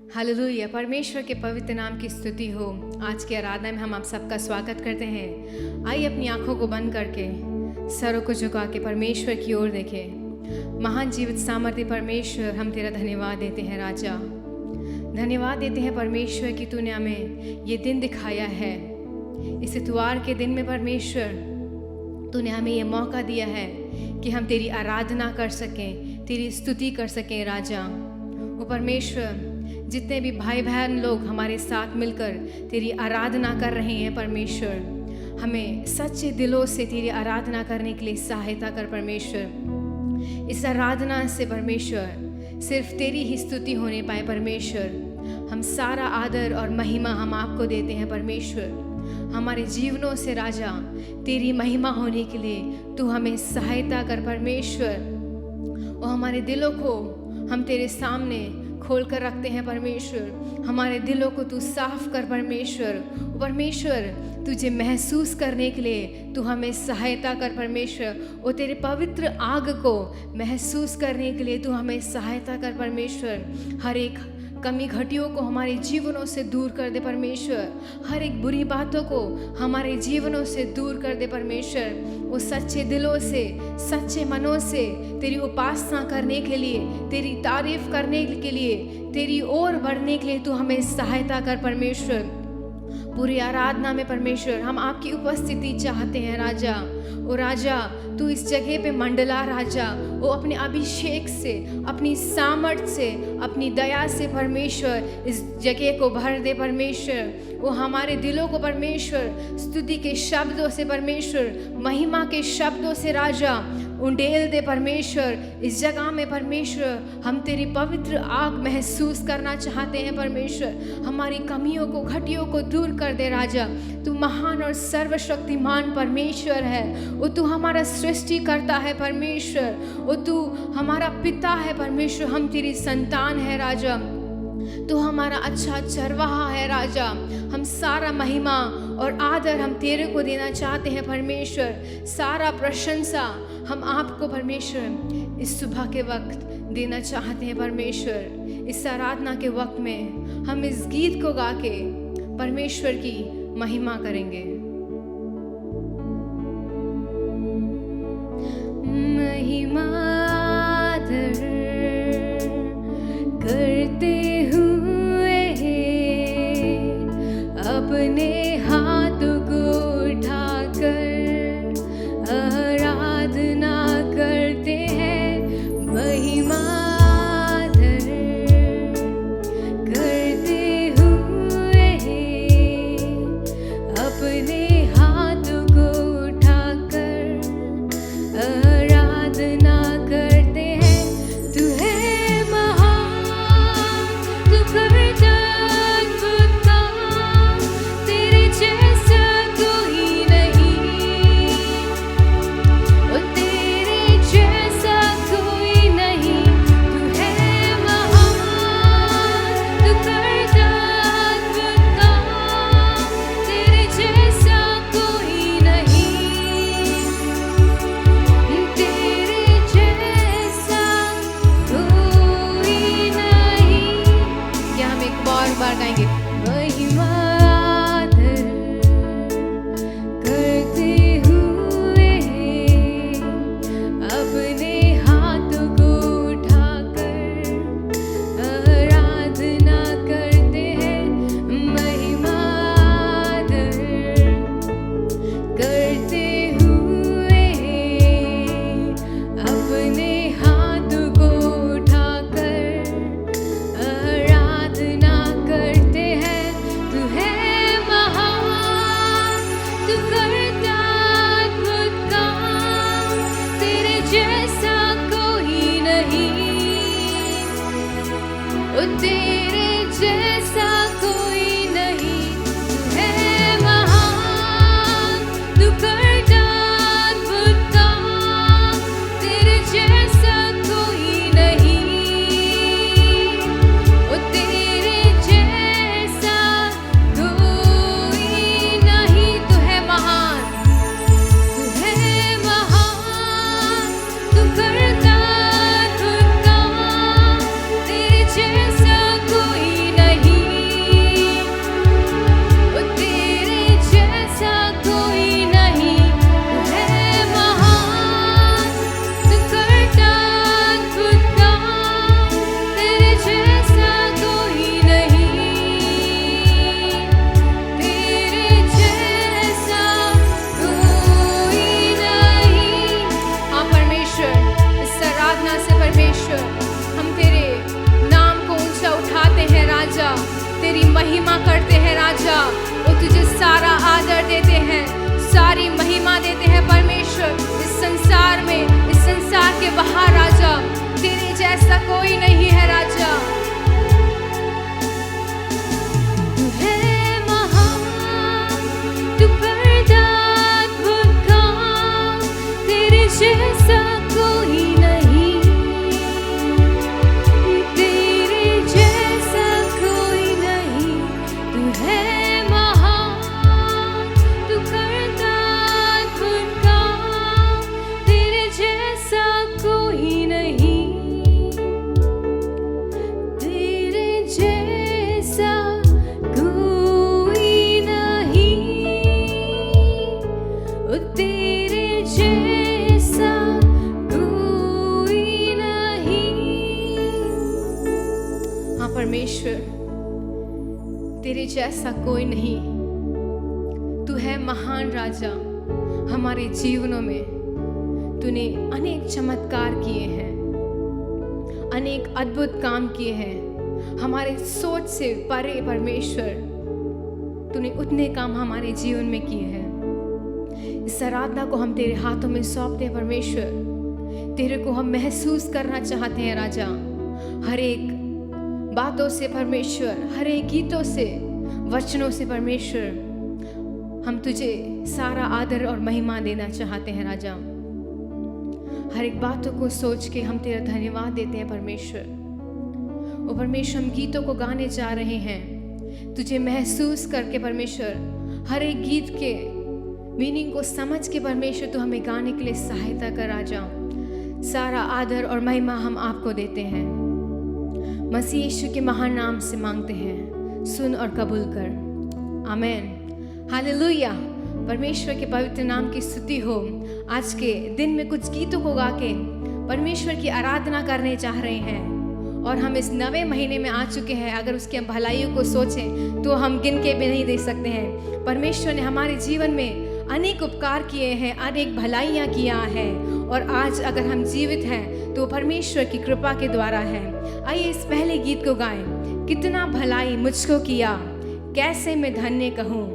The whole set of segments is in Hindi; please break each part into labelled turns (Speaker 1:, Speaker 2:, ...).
Speaker 1: हालेलुया। परमेश्वर के पवित्र नाम की स्तुति हो। आज की आराधना में हम आप सबका स्वागत करते हैं। आइए अपनी आंखों को बंद करके सरों को झुका के परमेश्वर की ओर देखें। महान जीवित सामर्थ्य परमेश्वर, हम तेरा धन्यवाद देते हैं राजा। धन्यवाद देते हैं परमेश्वर कि तूने हमें ये दिन दिखाया है। इस इतवार के दिन में परमेश्वर तूने हमें ये मौका दिया है कि हम तेरी आराधना कर सकें, तेरी स्तुति कर सकें राजा। वो परमेश्वर, जितने भी भाई बहन लोग हमारे साथ मिलकर तेरी आराधना कर रहे हैं परमेश्वर, हमें सच्चे दिलों से तेरी आराधना करने के लिए सहायता कर परमेश्वर। इस आराधना से परमेश्वर सिर्फ तेरी ही स्तुति होने पाए परमेश्वर। हम सारा आदर और महिमा हम आपको देते हैं परमेश्वर। हमारे जीवनों से राजा तेरी महिमा होने के लिए तू हमें सहायता कर परमेश्वर। और हमारे दिलों को हम तेरे सामने खोल कर रखते हैं परमेश्वर। हमारे दिलों को तू साफ कर परमेश्वर। परमेश्वर, तुझे महसूस करने के लिए तू हमें सहायता कर परमेश्वर। और तेरे पवित्र आग को महसूस करने के लिए तू हमें सहायता कर परमेश्वर। हर एक कमी घटियों को हमारे जीवनों से दूर कर दे परमेश्वर। हर एक बुरी बातों को हमारे जीवनों से दूर कर दे परमेश्वर। वो सच्चे दिलों से, सच्चे मनों से तेरी उपासना करने के लिए, तेरी तारीफ करने के लिए, तेरी ओर बढ़ने के लिए तू हमें सहायता कर परमेश्वर। पूरी आराधना में परमेश्वर हम आपकी उपस्थिति चाहते हैं राजा। ओ राजा, तू इस जगह पे मंडला राजा। वो अपने अभिषेक से, अपनी सामर्थ से, अपनी दया से परमेश्वर इस जगह को भर दे परमेश्वर। वो हमारे दिलों को परमेश्वर स्तुति के शब्दों से परमेश्वर, महिमा के शब्दों से राजा उंडेल दे परमेश्वर। इस जगह में परमेश्वर हम तेरी पवित्र आग महसूस करना चाहते हैं परमेश्वर। हमारी कमियों को, घटियों को दूर कर दे राजा। तू महान और सर्वशक्तिमान परमेश्वर है। वो तू हमारा सृष्टि करता है परमेश्वर। वो तू हमारा पिता है परमेश्वर। हम तेरी संतान है राजा। तू हमारा अच्छा चरवाहा है राजा। हम सारा महिमा और आदर हम तेरे को देना चाहते हैं परमेश्वर। सारा प्रशंसा हम आपको परमेश्वर इस सुबह के वक्त देना चाहते हैं परमेश्वर। इस आराधना के वक्त में हम इस गीत को गा के परमेश्वर की महिमा करेंगे। महिमा आदर करते हुए अपने हाथों को उठाकर आराधना करते हैं। महिमा आदर करते हुए अपने हाथों को उठाकर आराधना करते हैं। तू है महान, तू करता अद्भुत काम, तेरे जैसा कोई नहीं। ओ तेरे जैसा कोई नहीं। तू है महान, तू करता अद्भुत काम, तेरे जैसा कोई नहीं। तेरे जैसा कोई नहीं। क्या हम एक बार गाएंगे? महिमा आदर करते हुए अपने हाथों को उठाकर आराधना करते हैं। महिमा आदर करते हुए अपने हाथों को उठाकर आराधना करते हैं। तेरी महिमा करते हैं राजा, वो तुझे सारा आदर देते हैं, सारी महिमा देते हैं परमेश्वर। इस संसार में, इस संसार के बाहर राजा तेरे जैसा कोई नहीं है राजा। तू है महान, तू करता अद्भुत काम, तेरे जैसा कोई नहीं, तेरे जैसा कोई नहीं। तू है महान, तू करता अद्भुत काम, तेरे जैसा कोई नहीं, तेरे जैसा कोई नहीं, ओ तेरे जैसा कोई नहीं। हाँ परमेश्वर, तेरे जैसा कोई नहीं। तू है महान राजा। हमारे जीवनों में तूने अनेक चमत्कार किए हैं, अनेक अद्भुत काम किए हैं, हमारे सोच से परे परमेश्वर तूने उतने काम हमारे जीवन में किए हैं। इस आराधना को हम तेरे हाथों में सौंपते हैं परमेश्वर। तेरे को हम महसूस करना चाहते हैं राजा, हर एक बातों से परमेश्वर, हर एक गीतों से, वचनों से परमेश्वर हम तुझे सारा आदर और महिमा देना चाहते हैं राजा। हर एक बातों को सोच के हम तेरा धन्यवाद देते हैं परमेश्वर। ओ परमेश्वर, हम गीतों को गाने जा रहे हैं तुझे महसूस करके परमेश्वर, हर एक गीत के मीनिंग को समझ के परमेश्वर तू हमें गाने के लिए सहायता कर राजा। सारा आदर और महिमा हम आपको देते हैं, मसीह यीशु के महान नाम से मांगते हैं, सुन और कबूल कर, आमीन। हालेलुया। परमेश्वर के पवित्र नाम की स्तुति हो। आज के दिन में कुछ गीतों को गा के परमेश्वर की आराधना करने चाह रहे हैं, और हम इस नवे महीने में आ चुके हैं। अगर उसकी हम भलाइयों को सोचें तो हम गिन के भी नहीं दे सकते हैं। परमेश्वर ने हमारे जीवन में अनेक उपकार किए हैं, अनेक भलाइयाँ किया है, और आज अगर हम जीवित हैं तो परमेश्वर की कृपा के द्वारा है। आइए इस पहले गीत को गाएं। कितना भलाई मुझको किया, कैसे मैं धन्य कहूँ,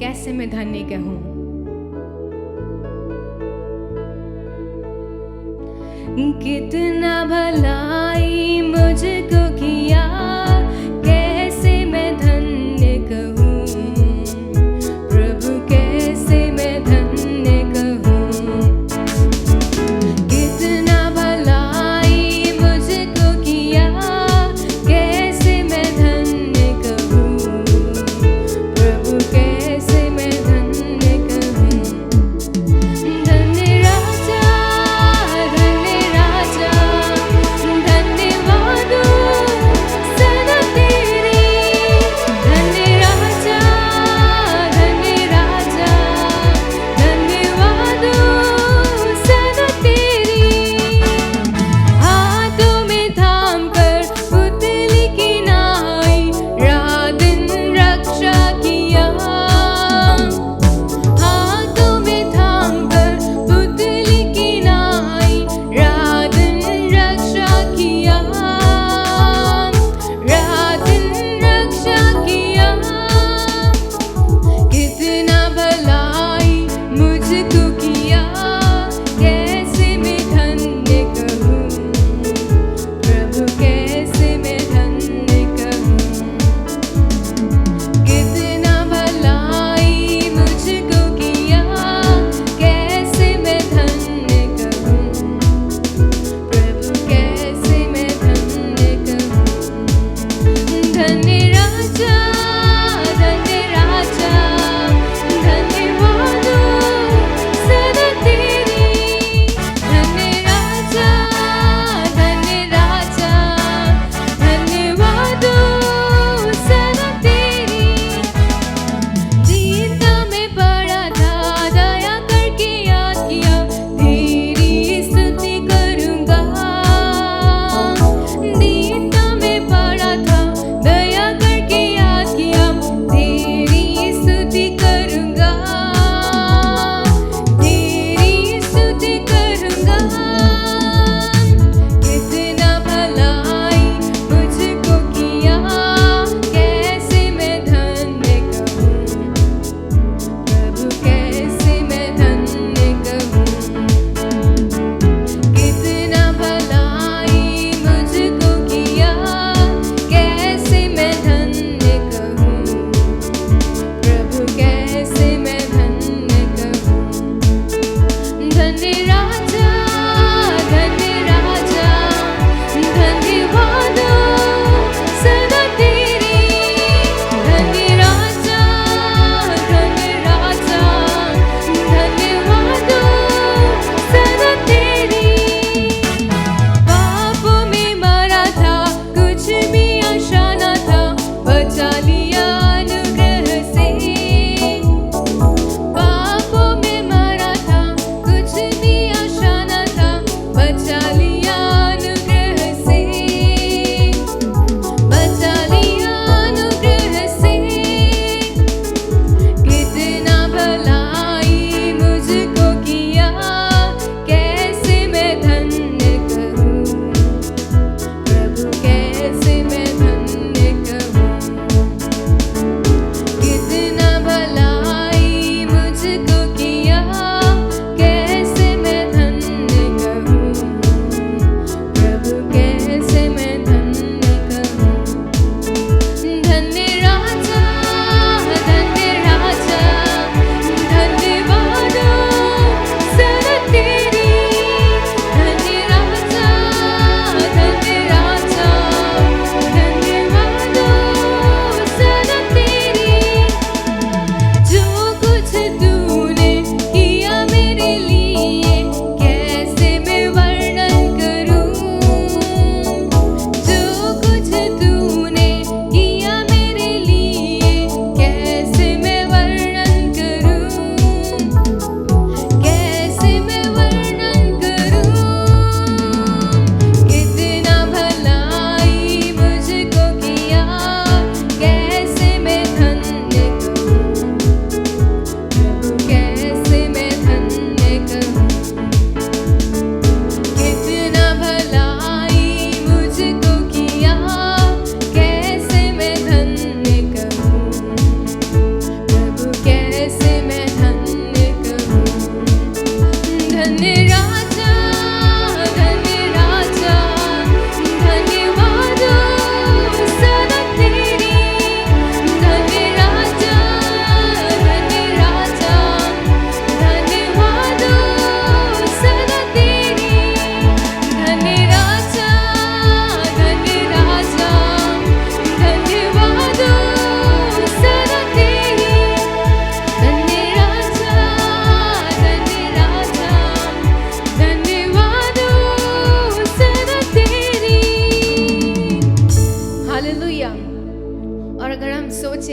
Speaker 1: कैसे मैं धन्य कहूँ। कितना भलाई मुझको किया, कैसे मैं धन्य कहूँ, प्रभु कैसे मैं धन्य कहूँ। कितना भलाई मुझको किया, कैसे मैं धन्य कहूँ, प्रभु कैसे मैं धन्य कहूँ। धन्य राजा, धन्यवाद सदा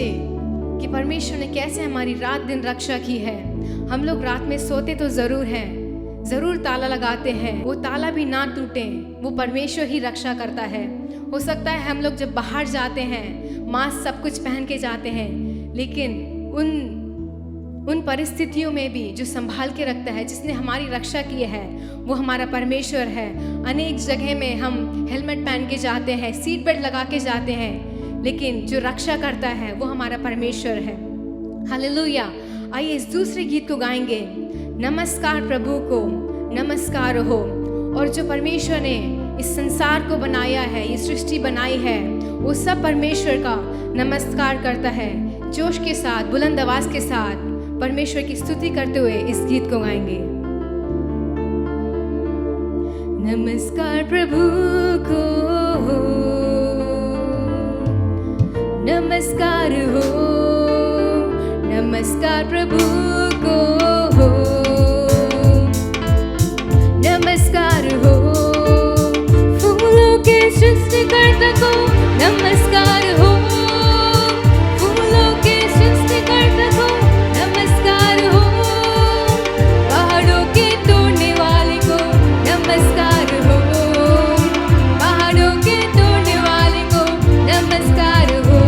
Speaker 1: सोचे कि परमेश्वर ने कैसे हमारी रात दिन रक्षा की है। हम लोग रात में सोते तो ज़रूर हैं, ज़रूर ताला लगाते हैं, वो ताला भी ना टूटे, वो परमेश्वर ही रक्षा करता है। हो सकता है हम लोग जब बाहर जाते हैं, मास्क सब कुछ पहन के जाते हैं, लेकिन उन परिस्थितियों में भी जो संभाल के रखता है, जिसने हमारी रक्षा की है, वो हमारा परमेश्वर है। अनेक जगह में हम हेलमेट पहन के जाते हैं, सीट बेल्ट लगा के जाते हैं, लेकिन जो रक्षा करता है वो हमारा परमेश्वर है। हालेलुया। आइए इस दूसरे गीत को गाएंगे, नमस्कार प्रभु को नमस्कार हो। और जो परमेश्वर ने इस संसार को बनाया है, ये सृष्टि बनाई है, वो सब परमेश्वर का नमस्कार करता है। जोश के साथ, बुलंद आवाज के साथ परमेश्वर की स्तुति करते हुए इस गीत को गाएंगे। नमस्कार प्रभु को नमस्कार हो, नमस्कार प्रभु को नमस्कार हो। फूलों के सृष्टिकर्ता को नमस्कार हो, फूलों के सृष्टिकर्ता को नमस्कार हो। पहाड़ों के तोड़ने वाले को नमस्कार हो, पहाड़ों के तोड़ने वाले को नमस्कार हो।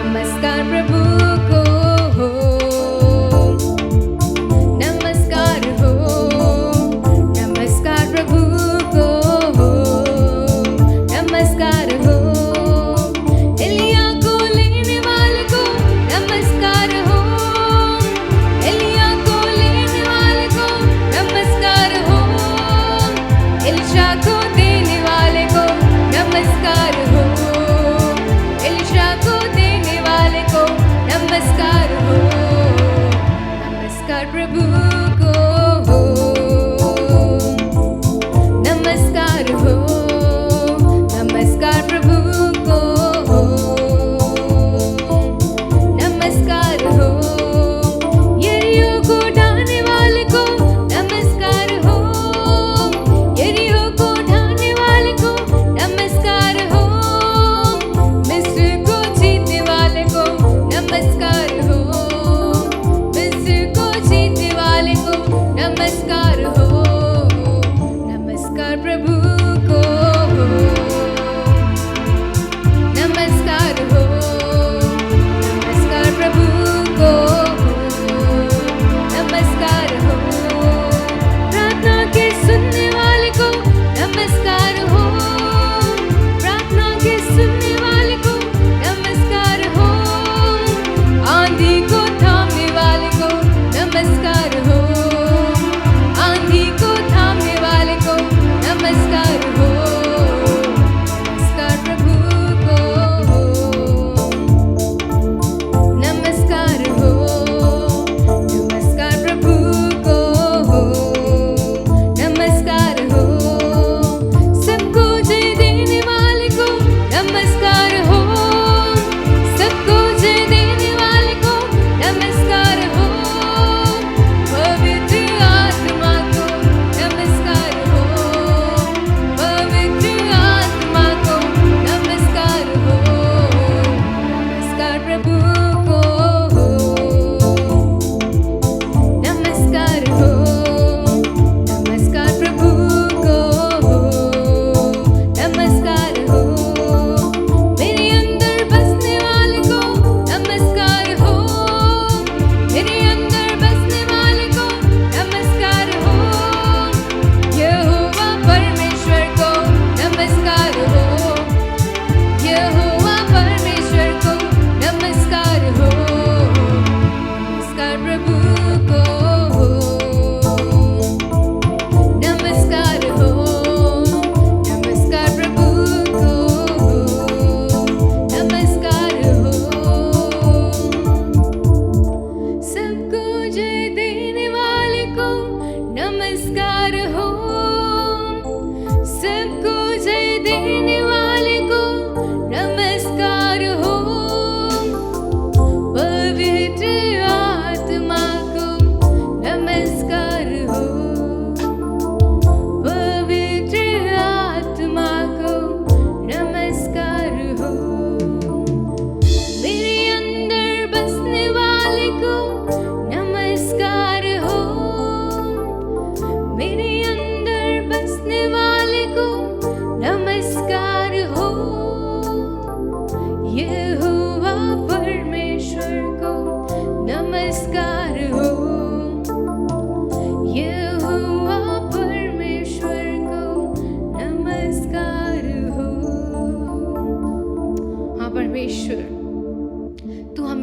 Speaker 1: नमस्कार प्रभु को नमस्कार हो, नमस्कार प्रभु को नमस्कार हो।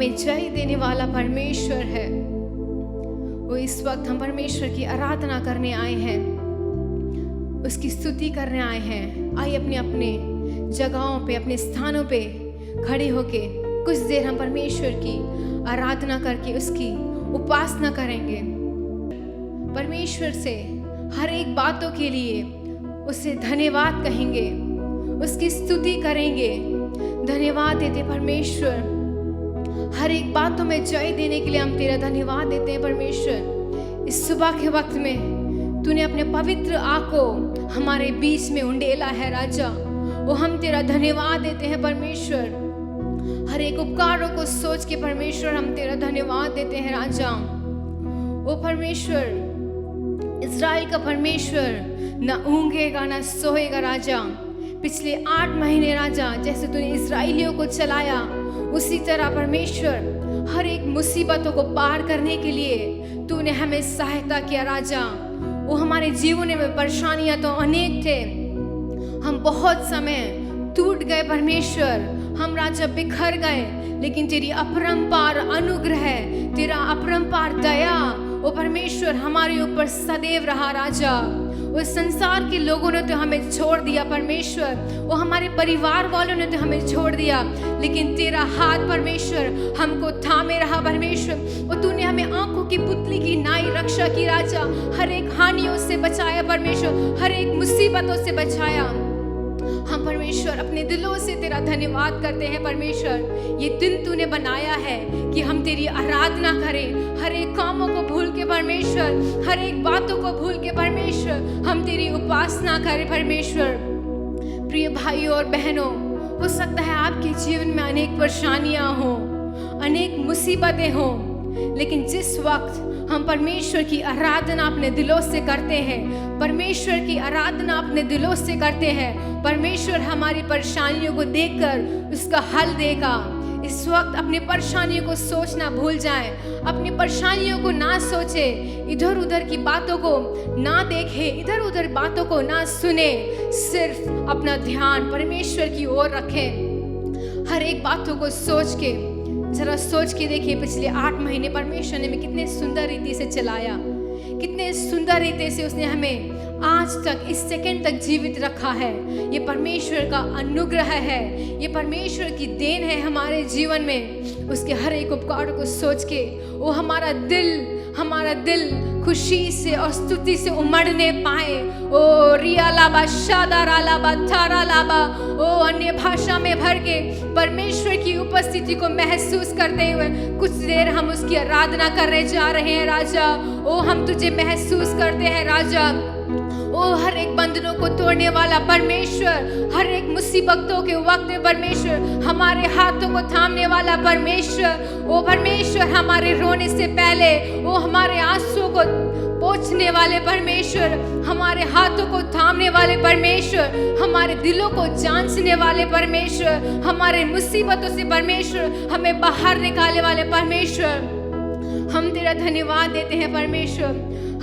Speaker 1: हमें जय देने वाला परमेश्वर है। वो इस वक्त हम परमेश्वर की आराधना करने आए हैं, उसकी स्तुति करने आए हैं। आइए अपने अपने जगहों पे, अपने स्थानों पे खड़े होके कुछ देर हम परमेश्वर की आराधना करके उसकी उपासना करेंगे। परमेश्वर से हर एक बातों के लिए उससे धन्यवाद कहेंगे, उसकी स्तुति करेंगे। धन्यवाद देते परमेश्वर, हर एक बातों में जय देने के लिए हम तेरा धन्यवाद देते हैं परमेश्वर। इस सुबह के वक्त में तूने अपने पवित्र आँख को हमारे बीच में उंडेला है राजा, वो हम तेरा धन्यवाद देते हैं परमेश्वर। हर एक उपकारों को सोच के परमेश्वर हम तेरा धन्यवाद देते हैं राजा। ओ परमेश्वर, इज़राइल का परमेश्वर ना ऊँघेगा ना सोएगा राजा। पिछले 8 महीने राजा जैसे तूने इज़राइलियों को चलाया, उसी तरह परमेश्वर हर एक मुसीबतों को पार करने के लिए तूने हमें सहायता किया राजा। वो हमारे जीवन में परेशानियां तो अनेक थे, हम बहुत समय टूट गए परमेश्वर, हम राजा बिखर गए, लेकिन तेरी अपरंपार अनुग्रह, तेरा अपरंपार दया वो परमेश्वर हमारे ऊपर सदैव रहा राजा। वो संसार के लोगों ने तो हमें छोड़ दिया परमेश्वर, वो हमारे परिवार वालों ने तो हमें छोड़ दिया, लेकिन तेरा हाथ परमेश्वर हमको थामे रहा परमेश्वर। वो तूने हमें आंखों की पुतली की नाई रक्षा की राजा, हर एक हानियों से बचाया परमेश्वर, हर एक मुसीबतों से बचाया। हम परमेश्वर अपने दिलों से तेरा धन्यवाद करते हैं परमेश्वर। ये दिन तूने बनाया है कि हम तेरी आराधना करें, हर एक कामों को भूल के परमेश्वर, हर एक बातों को भूल के परमेश्वर हम तेरी उपासना करें परमेश्वर। प्रिय भाइयों और बहनों, हो सकता है आपके जीवन में अनेक परेशानियां हो, अनेक मुसीबतें हो, लेकिन जिस वक्त हम परमेश्वर की आराधना अपने दिलों से करते हैं, परमेश्वर की आराधना अपने दिलों से करते हैं, परमेश्वर हमारी परेशानियों को देखकर उसका हल देगा। इस वक्त अपनी परेशानियों को सोचना भूल जाएं, अपनी परेशानियों को ना सोचे, इधर उधर की बातों को ना देखे, इधर उधर बातों को ना सुने, सिर्फ अपना ध्यान परमेश्वर की ओर रखें। हर एक बातों को सोच के जरा सोच के देखिए, पिछले 8 महीने परमेश्वर ने हमें कितने सुंदर रीति से चलाया, कितने सुंदर रीति से उसने हमें आज तक इस सेकंड तक जीवित रखा है। ये परमेश्वर का अनुग्रह है, ये परमेश्वर की देन है हमारे जीवन में। उसके हर एक उपकार को सोच के वो हमारा दिल खुशी से और स्तुति से उमड़ने पाए। ओ रिया लाबा शादारा लाबा थारा लाबा, ओ अन्य भाषा में भर के परमेश्वर की उपस्थिति को महसूस करते हुए कुछ देर हम उसकी आराधना करने जा रहे हैं राजा। ओ हम तुझे महसूस करते हैं राजा। ओ हर एक बंधनों को तोड़ने वाला परमेश्वर, हर एक मुसीबतों के वक्त में परमेश्वर हमारे हाथों को थामने वाला परमेश्वर, ओ परमेश्वर हमारे रोने से पहले वो हमारे आंसुओं को पोंछने वाले परमेश्वर, हमारे हाथों को थामने वाले परमेश्वर, हमारे दिलों को जांचने वाले परमेश्वर, हमारे मुसीबतों से परमेश्वर हमें बाहर निकालने वाले परमेश्वर। हम तेरा धन्यवाद देते हैं परमेश्वर,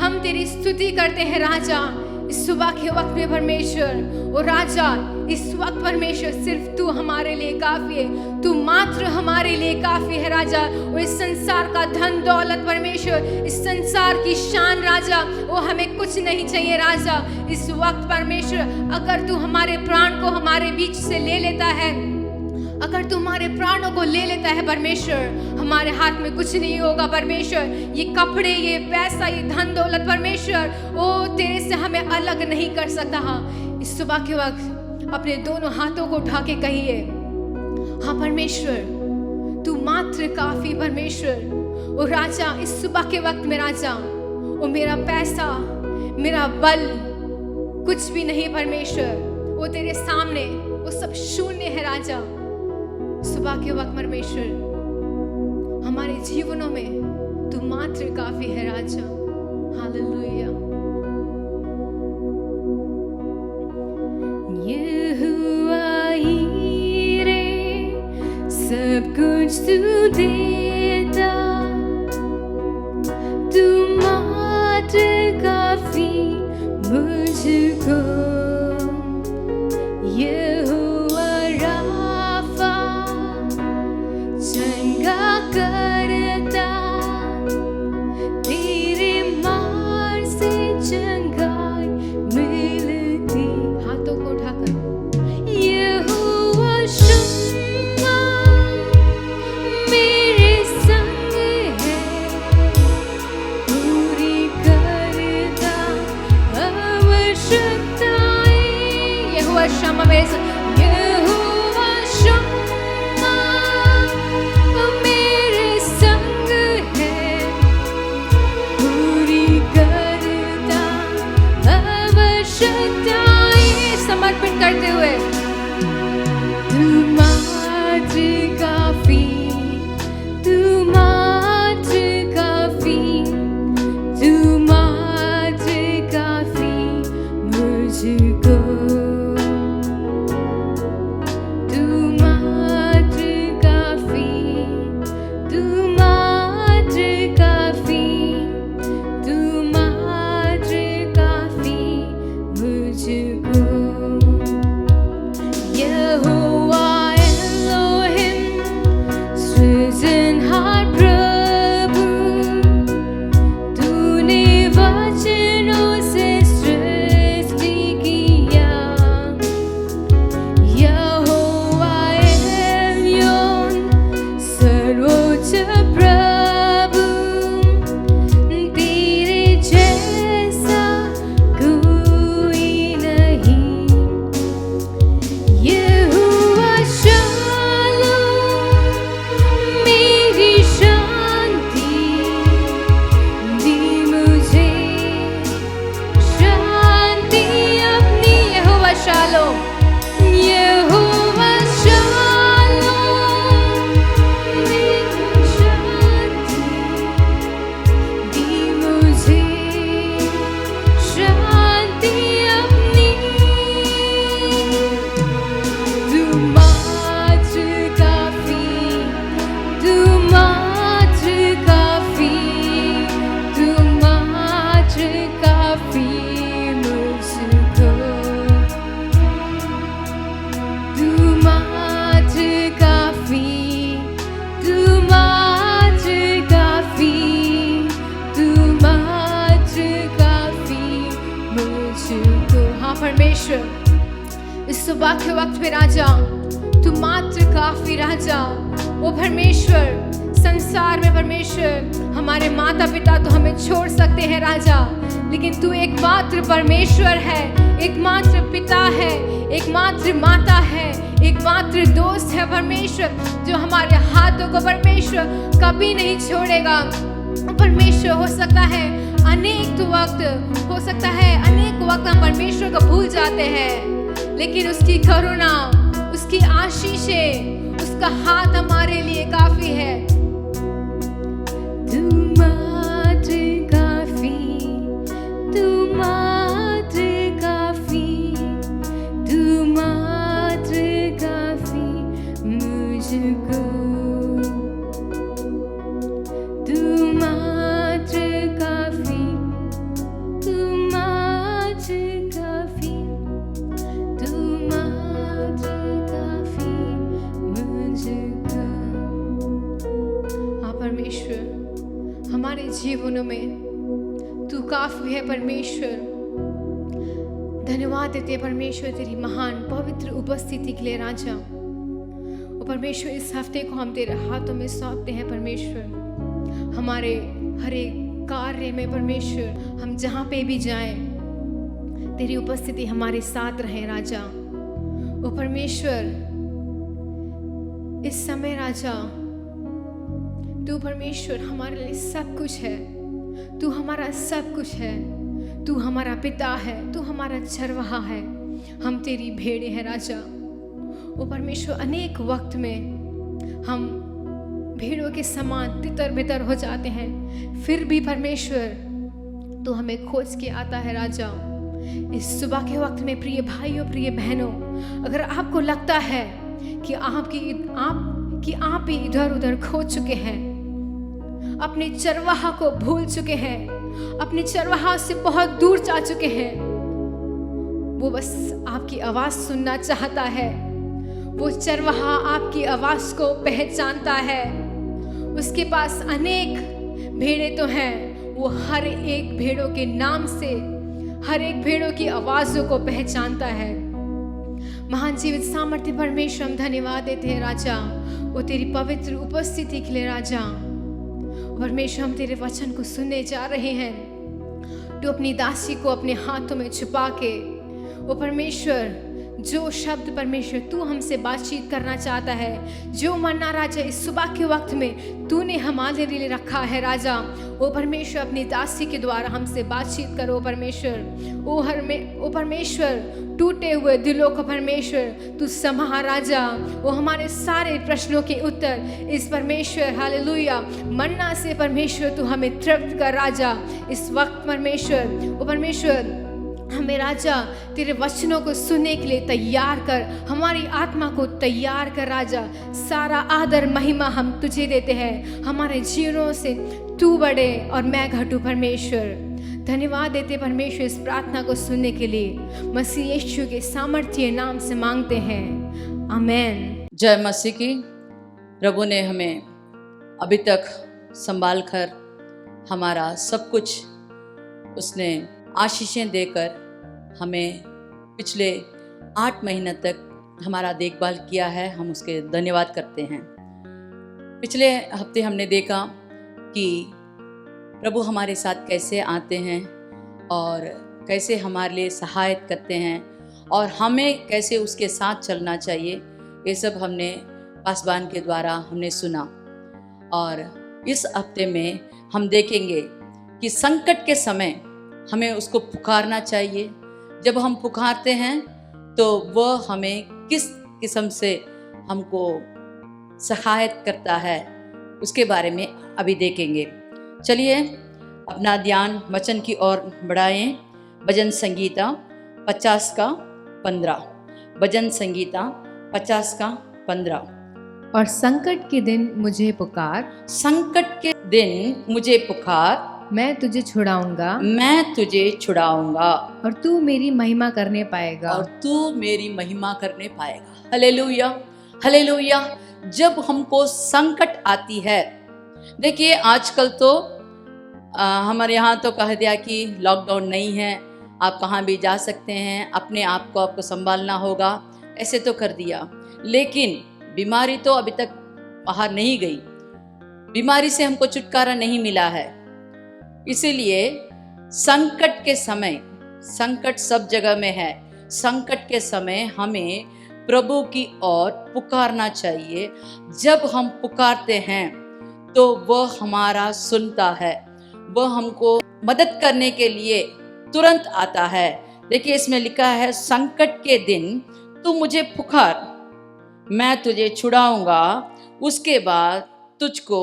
Speaker 1: हम तेरी स्तुति करते हैं राजा। इस सुबह के वक्त में परमेश्वर ओ राजा, इस वक्त परमेश्वर सिर्फ तू हमारे लिए काफी है, तू मात्र हमारे लिए काफी है राजा। वो इस संसार का धन दौलत परमेश्वर, इस संसार की शान राजा, वो हमें कुछ नहीं चाहिए राजा। इस वक्त परमेश्वर अगर तू हमारे प्राण को हमारे बीच से ले लेता है, अगर तू हमारे प्राणों को ले लेता है परमेश्वर, हमारे हाथ में कुछ नहीं होगा परमेश्वर। ये कपड़े, ये पैसा, ये धन दौलत परमेश्वर ओ तेरे से हमें अलग नहीं कर सकता। हाँ, इस सुबह के वक्त अपने दोनों हाथों को उठा के कहिए, हाँ परमेश्वर तू मात्र काफी परमेश्वर। ओ राजा, इस सुबह के वक्त में राजा, ओ मेरा पैसा, मेरा बल कुछ भी नहीं परमेश्वर, वो तेरे सामने वो सब शून्य है राजा। सुबह के वक्त परमेश्वर हमारे जीवनों में तू मात्र काफी है राजा। हालेलुया। यहोवा हीरे सब कुछ तू देता, तू मात्र काफी मुझको। यहोवा राफा चंगा शम्मा मेरे संग, यहोवा शम्मा मेरे संग है, पूरी करता आवश्यकताएं। समर्पण करते हुए तू मात्र काफी, तू मात्र काफी, तू मात्र काफी मुझको, तू मात्र काफी, तू मात्र काफी, तू मात्र काफी मुझको। यहोवा एलोहिम सृजनहार प्रभु, तूने वचनों से सृष्टि किया। यहोवा एलयोन सर्वोच्च प्रभु, तेरे जैसा कोई नहीं। यहोवा शालोम मेरी शांति, दी मुझे शांति अपनी। यहोवा शालोम, यहोवा शालोम मेरी शांति, दी मुझे शांति अपनी। तू मात्र काफी, तू मात्र काफी, तू मात्र काफी मुझको, तू मात्र काफी, तू मात्र काफी, तू मात्र काफी मुझको। हाँ परमेश्वर, इस सुबह के वक्त पे राजा तू मात्र काफी राजा। ओ परमेश्वर, संसार में परमेश्वर हमारे माता पिता तो हमें छोड़ सकते हैं राजा, लेकिन तू एकमात्र परमेश्वर है, एकमात्र पिता है, एकमात्र माता है, एकमात्र दोस्त है परमेश्वर, जो हमारे हाथों को परमेश्वर कभी नहीं छोड़ेगा। परमेश्वर हो सकता है अनेक वक्त हम परमेश्वर को भूल जाते हैं, लेकिन उसकी करुणा, उसकी आशीषें, उसका हाथ हमारे लिए काफी है। तू मात्र काफी, तू मात्र काफी, तू मात्र काफी मुझको, तू मात्र काफी, तू मात्र काफी, तू मात्र काफी मुझको। हाँ परमेश्वर, हमारे जीवनों में तू काफी है परमेश्वर। धन्यवाद देते हैं परमेश्वर तेरी महान पवित्र उपस्थिति के लिए राजा। और परमेश्वर, इस हफ्ते को हम तेरे हाथों में सौंपते हैं परमेश्वर। हमारे हर एक कार्य में परमेश्वर, हम जहाँ पे भी जाएं, तेरी उपस्थिति हमारे साथ रहे राजा। ओ परमेश्वर, इस समय राजा तू परमेश्वर हमारे लिए सब कुछ है, तू हमारा सब कुछ है, तू हमारा पिता है, तू हमारा चरवाहा है, हम तेरी भेड़े हैं राजा। ओ परमेश्वर, अनेक वक्त में हम भेड़ों के समान तितर बितर हो जाते हैं, फिर भी परमेश्वर तू हमें खोज के आता है राजा। इस सुबह के वक्त में प्रिय भाइयों, प्रिय बहनों, अगर आपको लगता है कि आप भी इधर उधर खो चुके हैं, अपने चरवाहा को भूल चुके हैं, अपने चरवाहा से बहुत दूर जा चुके हैं, वो बस आपकी आवाज़ सुनना चाहता है। वो चरवाहा आपकी आवाज़ को पहचानता है। उसके पास अनेक भेड़ें तो हैं, वो हर एक भेड़ों के नाम से, हर एक भेड़ों की आवाज़ों को पहचानता है। महान जीवित सामर्थ्य परमेश्वर, हम धन्यवाद देते हैं राजा, वो तेरी पवित्र उपस्थिति के लिए राजा। परमेश्वर, हम तेरे वचन को सुनने जा रहे हैं। तू अपनी दासी को अपने हाथों में छुपा के, वो परमेश्वर जो शब्द परमेश्वर तू हमसे बातचीत करना चाहता है, जो मन्ना राजा इस सुबह के वक्त में तूने हमारे लिए रखा है राजा, ओ परमेश्वर अपनी दासी के द्वारा हमसे बातचीत करो परमेश्वर। ओ परमेश्वर टूटे हुए दिलों को परमेश्वर तू संभाल राजा। वो हमारे सारे प्रश्नों के उत्तर इस परमेश्वर हालेलुया मन्ना से परमेश्वर तू हमें तृप्त कर राजा इस वक्त परमेश्वर। ओ परमेश्वर हमें राजा तेरे वचनों को सुनने के लिए तैयार कर, हमारी आत्मा को तैयार कर राजा। सारा आदर महिमा हम तुझे देते हैं, हमारे जीवनों से तू बढ़े और मैं घटूं परमेश्वर। धन्यवाद देते परमेश्वर इस प्रार्थना को सुनने के लिए, मसीह यीशु के सामर्थ्य नाम से मांगते हैं, आमेन।
Speaker 2: जय मसीह की। प्रभु ने हमें अभी तक संभाल कर हमारा सब कुछ उसने आशीषें देकर हमें पिछले 8 महीने तक हमारा देखभाल किया है। हम उसके धन्यवाद करते हैं। पिछले हफ्ते हमने देखा कि प्रभु हमारे साथ कैसे आते हैं और कैसे हमारे लिए सहायता करते हैं और हमें कैसे उसके साथ चलना चाहिए। ये सब हमने पासबान के द्वारा हमने सुना। और इस हफ्ते में हम देखेंगे कि संकट के समय हमें उसको पुकारना चाहिए। जब हम पुकारते हैं तो वह हमें किस किस्म से हमको सहायता करता है उसके बारे में अभी देखेंगे। चलिए अपना ध्यान वचन की ओर बढ़ाएं। भजन संगीता 50 का 15। भजन संगीता 50 का 15।
Speaker 1: और संकट के दिन मुझे पुकार,
Speaker 2: संकट के दिन मुझे पुकार,
Speaker 1: मैं तुझे छुड़ाऊंगा,
Speaker 2: मैं तुझे छुड़ाऊंगा,
Speaker 1: और तू मेरी महिमा करने पाएगा,
Speaker 2: और तू मेरी महिमा करने पाएगा। Hallelujah hallelujah. जब हमको संकट आती है, देखिए आजकल तो हमारे यहाँ तो कह दिया कि लॉकडाउन नहीं है, आप कहाँ भी जा सकते हैं, अपने आप को आपको संभालना होगा, ऐसे तो कर दिया। लेकिन बीमारी तो अभी तक बाहर नहीं गई, बीमारी से हमको छुटकारा नहीं मिला है। इसीलिए संकट के समय, संकट सब जगह में है, संकट के समय हमें प्रभु की ओर पुकारना चाहिए। जब हम पुकारते हैं तो वह हमारा सुनता है, वह हमको मदद करने के लिए तुरंत आता है। देखिए इसमें लिखा है, संकट के दिन तू मुझे पुकार, मैं तुझे छुड़ाऊंगा, उसके बाद तुझको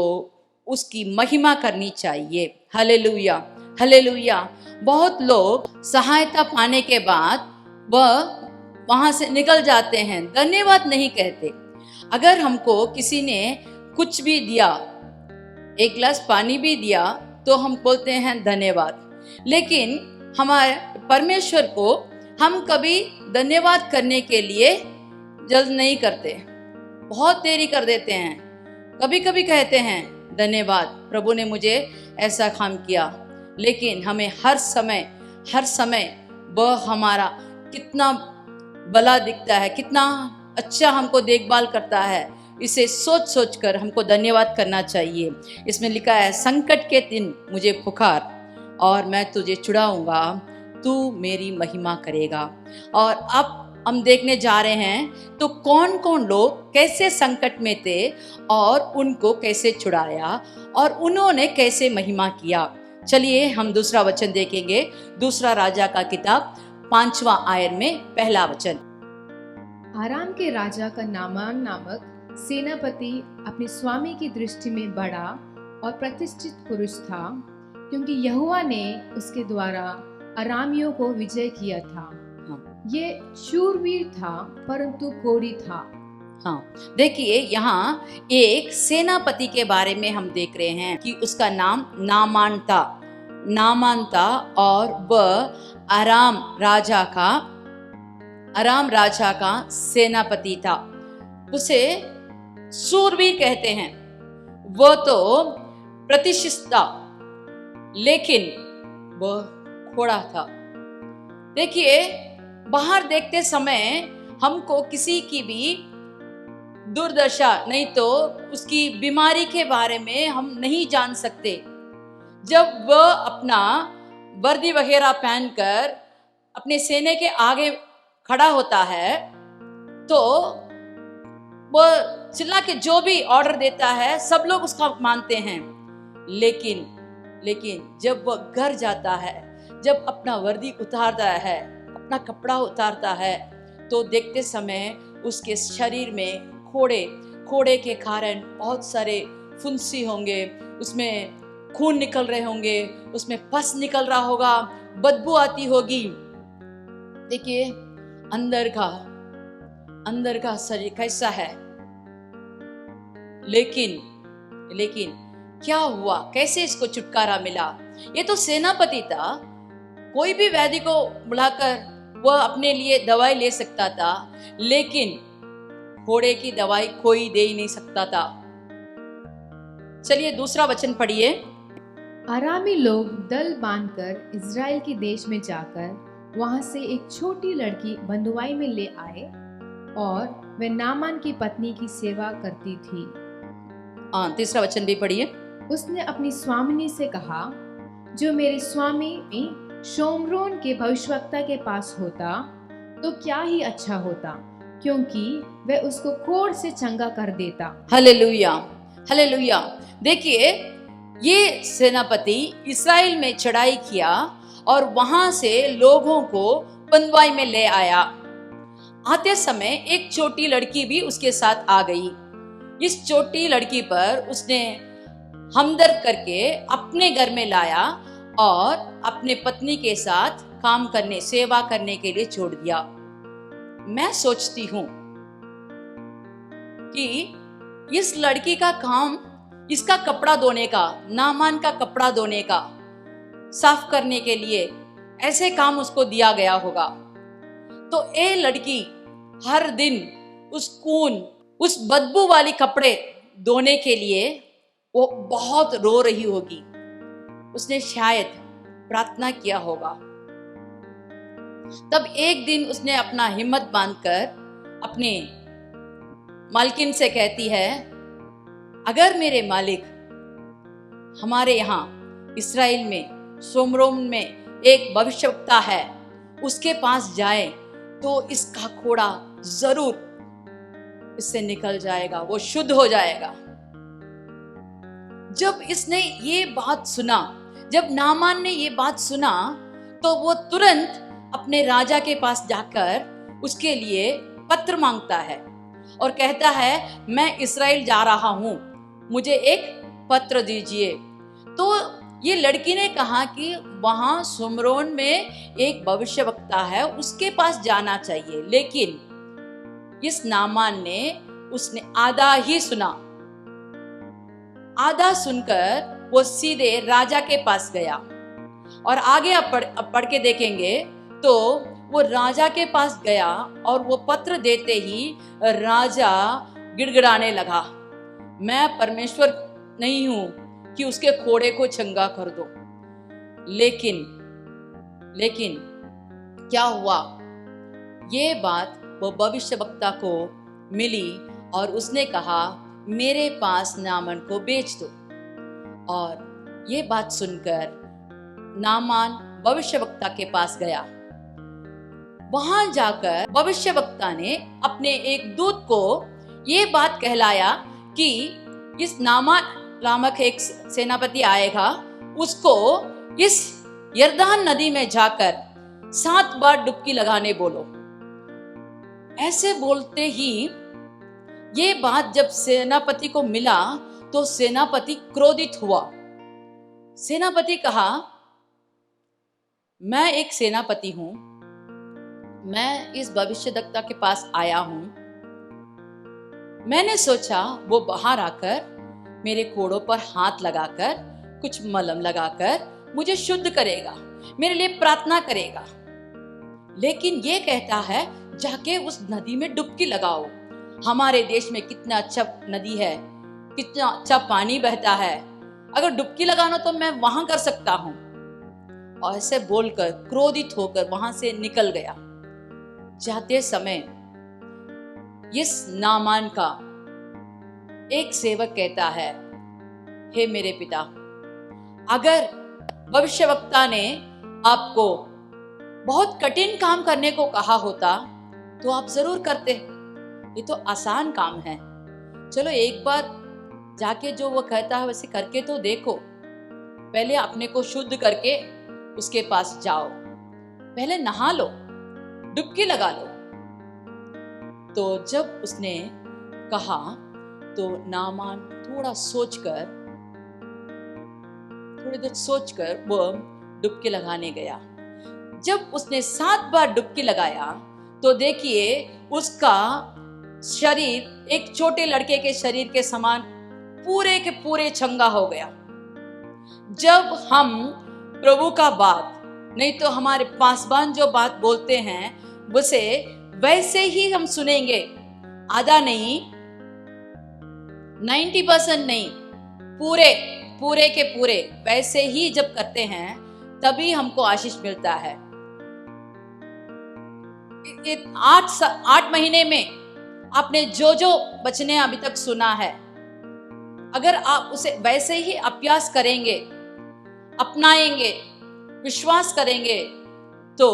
Speaker 2: उसकी महिमा करनी चाहिए। Hallelujah hallelujah. बहुत लोग सहायता पाने के बाद वह वहां से निकल जाते हैं, धन्यवाद नहीं कहते। अगर हमको किसी ने कुछ भी दिया, एक गिलास पानी भी दिया, तो हम बोलते हैं धन्यवाद। लेकिन हमारे परमेश्वर को हम कभी धन्यवाद करने के लिए जल्द नहीं करते, बहुत देरी कर देते हैं। कभी कभी कहते हैं धन्यवाद, प्रभु ने मुझे ऐसा काम किया, लेकिन हमें हर समय वह हमारा कितना भला दिखता है, कितना अच्छा हमको देखभाल करता है, इसे सोच सोच कर हमको धन्यवाद करना चाहिए। इसमें लिखा है, संकट के दिन मुझे पुकार और मैं तुझे छुड़ाऊंगा, तू मेरी महिमा करेगा। और अब हम देखने जा रहे हैं तो कौन कौन लोग कैसे संकट में थे और उनको कैसे छुड़ाया और उन्होंने कैसे महिमा किया। चलिए हम दूसरा वचन देखेंगे, दूसरा राजा का किताब 5वां आयत में पहला वचन।
Speaker 1: आराम के राजा का नामान नामक सेनापति अपने स्वामी की दृष्टि में बड़ा और प्रतिष्ठित पुरुष था, क्योंकि यहोवा ने उसके द्वारा अरामियों को विजय किया था। ये शूरवीर था परंतु कोढ़ी था।
Speaker 2: हाँ, देखिए यहाँ एक सेनापति के बारे में हम देख रहे हैं कि उसका नाम नामान था और वह अराम राजा का सेनापति था। उसे शूरवीर कहते हैं। वह तो प्रतिष्ठित था, लेकिन वह कोढ़ा था। देखिए बाहर देखते समय हमको किसी की भी दुर्दशा नहीं तो उसकी बीमारी के बारे में हम नहीं जान सकते। जब वह अपना वर्दी वगैरह पहनकर अपने सेने के आगे खड़ा होता है तो वो चिल्ला के जो भी ऑर्डर देता है सब लोग उसका मानते हैं। लेकिन जब वो घर जाता है, जब अपना वर्दी उतारता है, अपना कपड़ा उतारता है, तो देखते समय उसके शरीर में खोड़े के कारण बहुत सारे फुंसी होंगे, उसमें खून निकल रहे होंगे, उसमें पस निकल रहा होगा, बदबू आती होगी। देखिए अंदर का शरीर कैसा है। लेकिन क्या हुआ, कैसे इसको छुटकारा मिला? ये तो सेनापति था, कोई भी व्याधि को बुलाकर वह अपने लिए दवाई ले सकता था, लेकिन घोड़े की दवाई कोई दे ही नहीं सकता था। चलिए दूसरा वचन पढ़िए।
Speaker 1: अरामी लोग दल बांधकर इज़राइल के देश में जाकर वहां से एक छोटी लड़की बंधुआई में ले आए और वह नामान की पत्नी की सेवा करती थी।
Speaker 2: तीसरा वचन भी पढ़िए।
Speaker 1: उसने अपनी स्वामिनी से कहा, जो मेरे स्वामी शोमरोन के भविष्यवक्ता के पास होता तो क्या ही अच्छा होता, क्योंकि वह उसको कोढ़ से चंगा कर देता।
Speaker 2: Hallelujah, hallelujah. देखिए ये सेनापति इस्राएल में चढ़ाई किया और वहां से लोगों को बंधुआई में ले आया। आते समय एक छोटी लड़की भी उसके साथ आ गई। इस छोटी लड़की पर उसने हमदर्द करके अपने घर में लाया और अपने पत्नी के साथ काम करने, सेवा करने के लिए छोड़ दिया। मैं सोचती हूं कि इस लड़की का काम, इसका कपड़ा धोने का, नामान का कपड़ा धोने का, साफ करने के लिए ऐसे काम उसको दिया गया होगा। तो ये लड़की हर दिन उस खून, उस बदबू वाली कपड़े धोने के लिए वो बहुत रो रही होगी। उसने शायद प्रार्थना किया होगा। तब एक दिन उसने अपना हिम्मत बांधकर अपने मालकिन से कहती है, अगर मेरे मालिक हमारे यहाँ इस्राएल में शोमरोन में एक भविष्यवक्ता है, उसके पास जाए तो इसका खोड़ा जरूर इससे निकल जाएगा, वो शुद्ध हो जाएगा। जब इसने ये बात सुना, जब नामान ने ये बात सुना, तो वो तुरंत अपने राजा के पास जाकर उसके लिए पत्र मांगता है और कहता है, मैं इस्राएल जा रहा हूं, मुझे एक पत्र दीजिए। तो ये लड़की ने कहा कि वहां शोमरोन में एक भविष्यवक्ता है, उसके पास जाना चाहिए। लेकिन इस नामान ने उसने आधा ही सुना। आधा सुनकर वो सीधे राजा के पास गया और आगे अब पढ़ के देखेंगे तो वो राजा के पास गया और वो पत्र देते ही राजा गिड़गिड़ाने लगा, मैं परमेश्वर नहीं हूं कि उसके खोड़े को चंगा कर दो। लेकिन क्या हुआ, ये बात वो भविष्यवक्ता को मिली और उसने कहा, मेरे पास नामान को बेच दो। और ये बात सुनकर नामान भविष्यवक्ता के पास गया। वहां जाकर भविष्यवक्ता ने अपने एक दूत को ये बात कहलाया कि इस नामान नामक एक सेनापति आएगा, उसको इस यरदान नदी में जाकर 7 बार डुबकी लगाने बोलो। ऐसे बोलते ही ये बात जब सेनापति को मिला तो सेनापति क्रोधित हुआ। सेनापति कहा, मैं एक सेनापति हूं, मैं इस भविष्यवक्ता के पास आया हूं, मैंने सोचा वो बाहर आकर मेरे कोड़ों पर हाथ लगाकर, कुछ मलहम लगाकर मुझे शुद्ध करेगा, मेरे लिए प्रार्थना करेगा। लेकिन ये कहता है जाके उस नदी में डुबकी लगाओ। हमारे देश में कितना अच्छा नदी है, कितना अच्छा पानी बहता है, अगर डुबकी लगाना तो मैं वहां कर सकता हूं। और ऐसे बोलकर क्रोधित होकर वहां से निकल गया। जाते समय इस नामान का एक सेवक कहता है, हे मेरे पिता, अगर भविष्यवक्ता ने आपको बहुत कठिन काम करने को कहा होता तो आप जरूर करते। ये तो आसान काम है। चलो एक बार जाके जो वो कहता है वैसे करके तो देखो। पहले अपने को शुद्ध करके उसके पास जाओ, पहले नहा लो, डुबकी लगा लो। तो जब उसने कहा तो नामान थोड़ा थोड़ी देर सोचकर वो डुबकी लगाने गया। जब उसने 7 बार डुबकी लगाया तो देखिए उसका शरीर एक छोटे लड़के के शरीर के समान पूरे के पूरे चंगा हो गया। जब हम प्रभु का बात नहीं तो हमारे पासवान जो बात बोलते हैं उसे वैसे ही हम सुनेंगे, आधा नहीं, 90% नहीं, पूरे के पूरे वैसे ही जब करते हैं तभी हमको आशीष मिलता है। 8 महीने में आपने जो वचने अभी तक सुना है, अगर आप उसे वैसे ही अभ्यास करेंगे, अपनाएंगे, विश्वास करेंगे तो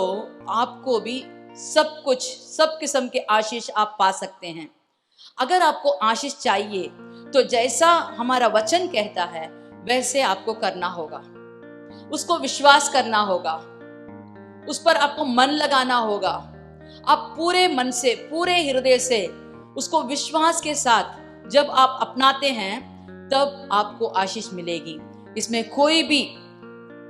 Speaker 2: आपको भी सब किस्म के आशीष आप पा सकते हैं। अगर आपको आशीष चाहिए तो जैसा हमारा वचन कहता है वैसे आपको करना होगा, उसको विश्वास करना होगा, उस पर आपको मन लगाना होगा। आप पूरे मन से, पूरे हृदय से उसको विश्वास के साथ जब आप अपनाते हैं तब आपको आशीष मिलेगी, इसमें कोई भी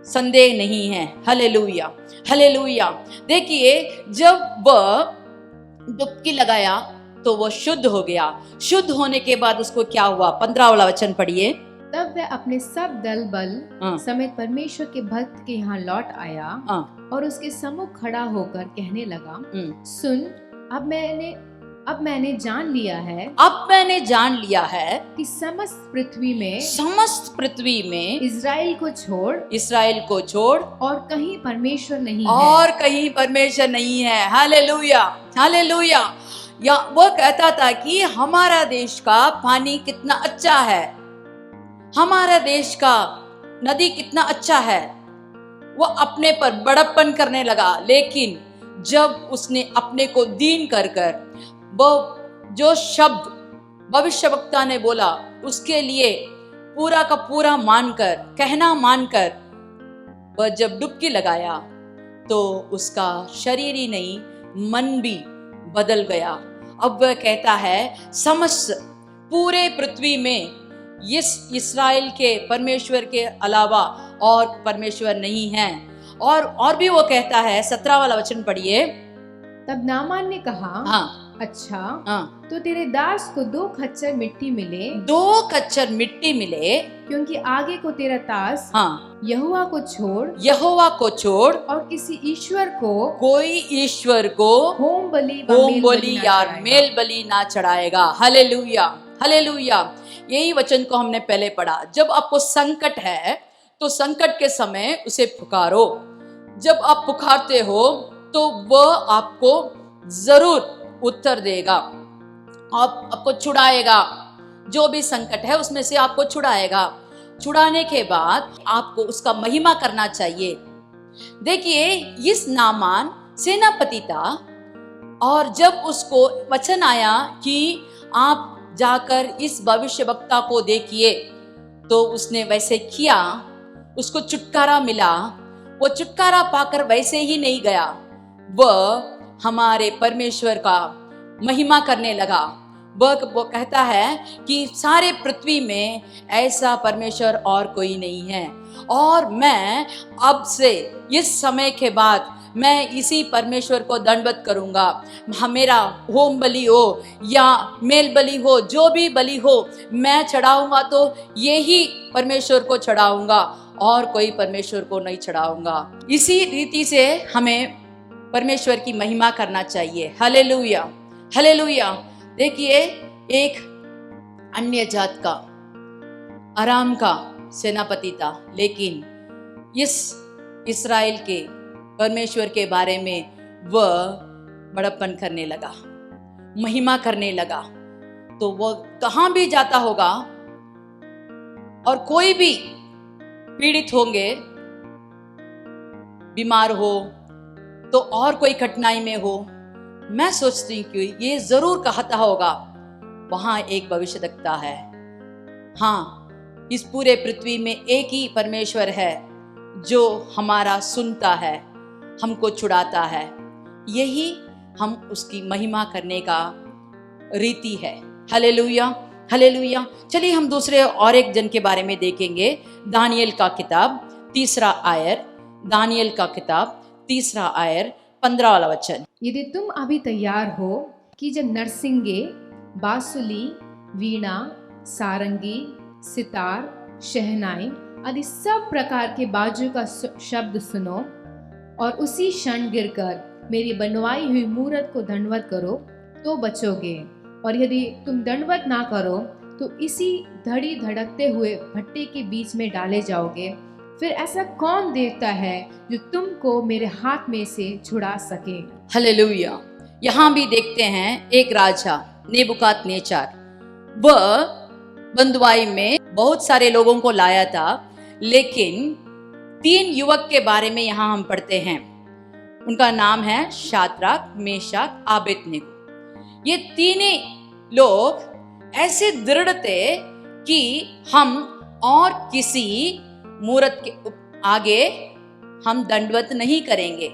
Speaker 2: संदेह नहीं है। Hallelujah, hallelujah. देखिए जब वह डुबकी लगाया तो वह शुद्ध हो गया। शुद्ध होने के बाद उसको क्या हुआ? 15 वाला वचन पढ़िए।
Speaker 1: तब वह अपने सब दल बल
Speaker 2: हाँ।
Speaker 1: समेत परमेश्वर के भक्त के यहाँ लौट आया
Speaker 2: हाँ।
Speaker 1: और उसके सम्मुख खड़ा होकर कहने लगा, सुन, अब मैंने जान लिया है कि समस्त पृथ्वी में इज़राइल को छोड़ और कहीं परमेश्वर नहीं है।
Speaker 2: Hallelujah, hallelujah. या वो कहता था कि हमारा देश का पानी कितना अच्छा है, हमारा देश का नदी कितना अच्छा है। वो अपने पर बड़प्पन करने लगा, लेकिन जब उसने अपने को दीन कर वो जो शब्द भविष्यवक्ता ने बोला उसके लिए पूरा का पूरा कहना मानकर वह जब डुबकी लगाया तो उसका शरीर ही नहीं मन भी बदल गया। अब वह कहता है समस्त पूरे पृथ्वी में इस्राएल के परमेश्वर के अलावा और परमेश्वर नहीं है। और भी वो कहता है, 17 वाला वचन पढ़िए।
Speaker 1: तब नामान ने कहा,
Speaker 2: हाँ,
Speaker 1: अच्छा,
Speaker 2: हाँ,
Speaker 1: तो तेरे दास को 2 खच्चर मिट्टी मिले, क्योंकि आगे को तेरा दास यहोवा को छोड़ और किसी कोई ईश्वर को होम बलि या
Speaker 2: मेल बलि ना चढ़ाएगा। Hallelujah, hallelujah. यही वचन को हमने पहले पढ़ा। जब आपको संकट है तो संकट के समय उसे पुकारो। जब आप पुकारते हो तो वह आपको जरूर उत्तर देगा, आपको छुड़ाएगा। जो भी संकट है उसमें से आपको छुड़ाएगा। छुड़ाने के बाद आपको उसका महिमा करना चाहिए। देखिए इस नामान सेनापति था और जब उसको वचन आया कि आप जाकर इस भविष्यवक्ता को देखिए तो उसने वैसे किया, उसको छुटकारा मिला। वो छुटकारा पाकर वैसे ही नहीं गया, वह हमारे परमेश्वर का महिमा करने लगा। वो कहता है कि सारे पृथ्वी में ऐसा परमेश्वर और कोई नहीं है, और मैं अब से इस समय के बाद मैं इसी परमेश्वर को दंडवत करूंगा। मेरा होम बलि हो या मेल बलि हो, जो भी बलि हो मैं चढ़ाऊंगा तो यही परमेश्वर को चढ़ाऊंगा और कोई परमेश्वर को नहीं चढ़ाऊंगा। इसी रीति से हमें परमेश्वर की महिमा करना चाहिए। Hallelujah, hallelujah. देखिए एक अन्य जात का अराम का सेनापति था, लेकिन इस इस्राएल के परमेश्वर के बारे में वह बड़प्पन करने लगा, महिमा करने लगा। तो वह कहां भी जाता होगा और कोई भी पीड़ित होंगे, बीमार हो तो और कोई कठिनाई में हो, मैं सोचती हूँ कि ये जरूर कहता होगा वहां एक भविष्यद्वक्ता है। हाँ, इस पूरे पृथ्वी में एक ही परमेश्वर है जो हमारा सुनता है, हमको छुड़ाता है। यही हम उसकी महिमा करने का रीति है। Hallelujah, hallelujah. चलिए हम दूसरे और एक जन के बारे में देखेंगे। दानियल का किताब 3 आयर, दानियल का किताब 3 आयर 15 वाला वचन।
Speaker 1: यदि तुम अभी तैयार हो कि जब नरसिंगे, बांसुली, वीणा, सारंगी, सितार, शहनाई आदि सब प्रकार के बाजू का शब्द सुनो और उसी क्षण गिरकर मेरी बनवाई हुई मूरत को दंडवत करो तो बचोगे, और यदि तुम दंडवत ना करो तो इसी धड़ी धड़कते हुए भट्टे के बीच में डाले जाओगे। फिर ऐसा कौन देवता है जो तुमको मेरे हाथ में से छुड़ा सके।
Speaker 2: हालेलुया। यहाँ भी देखते हैं एक राजा नेबुकदनेस्सर, वह बंधुआई में बहुत सारे लोगों को लाया था, लेकिन 3 युवक के बारे में यहाँ हम पढ़ते हैं। उनका नाम है शाद्राक, मेशक, आबेदनेगो। ये तीनों लोग ऐसे दृढ़ थे कि हम और किसी मूरत के आगे हम दंडवत नहीं करेंगे,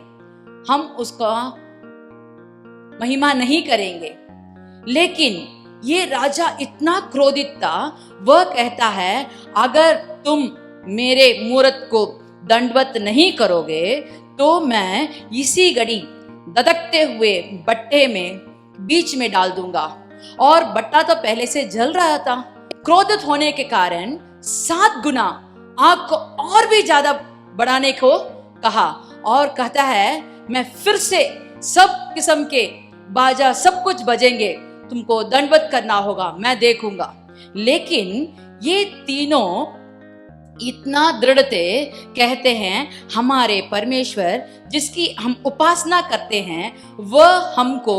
Speaker 2: हम उसका महिमा नहीं करेंगे। लेकिन ये राजा इतना क्रोधित था, वह कहता है अगर तुम मेरे मूरत को दंडवत नहीं करोगे तो मैं इसी घड़ी धधकते हुए भट्टे में बीच में डाल दूंगा। और भट्टा तो पहले से जल रहा था। क्रोधित होने के कारण 7 गुना आग को और भी ज्यादा बढ़ाने को कहा, और कहता है मैं फिर से सब किस्म के बाजा सब कुछ बजेंगे, तुमको दंडवत करना होगा, मैं देखूंगा। लेकिन ये तीनों इतना दृढ़ थे, कहते हैं हमारे परमेश्वर जिसकी हम उपासना करते हैं वह हमको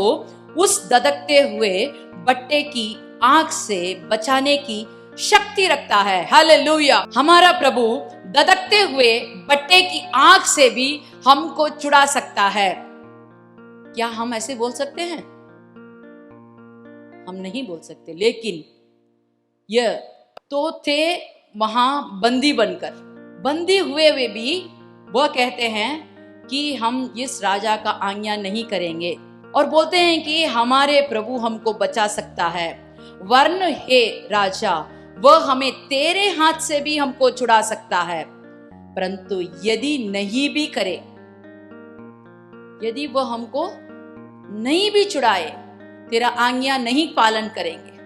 Speaker 2: उस धधकते हुए भट्टे की आग से बचाने की शक्ति रखता है। हालेलुया। हमारा प्रभु धधकते हुए भट्टे की आग से भी हमको छुड़ा सकता है। क्या हम ऐसे बोल सकते हैं? हम नहीं बोल सकते। लेकिन यह तो थे वहां बंदी बनकर, बंदी हुए भी वह कहते हैं कि हम इस राजा का आज्ञा नहीं करेंगे, और बोलते हैं कि हमारे प्रभु हमको बचा सकता है, वरन हे राजा वह हमें तेरे हाथ से भी हमको छुड़ा सकता है। परंतु यदि नहीं भी करे, यदि वह हमको नहीं भी छुड़ाए, तेरा आज्ञा नहीं पालन करेंगे,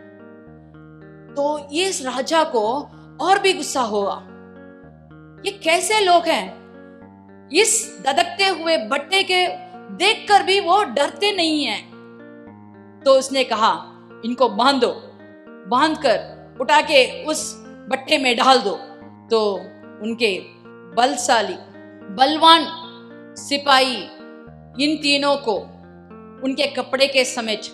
Speaker 2: तो इस राजा को और भी गुस्सा होगा। ये कैसे लोग हैं? इस धधकते हुए भट्टे के देखकर भी वो डरते नहीं हैं। तो उसने कहा इनको बांध दो, बांधकर उठा के उस भट्टे में डाल दो। तो उनके बलशाली बलवान सिपाही इन तीनों को उनके कपड़े के समेत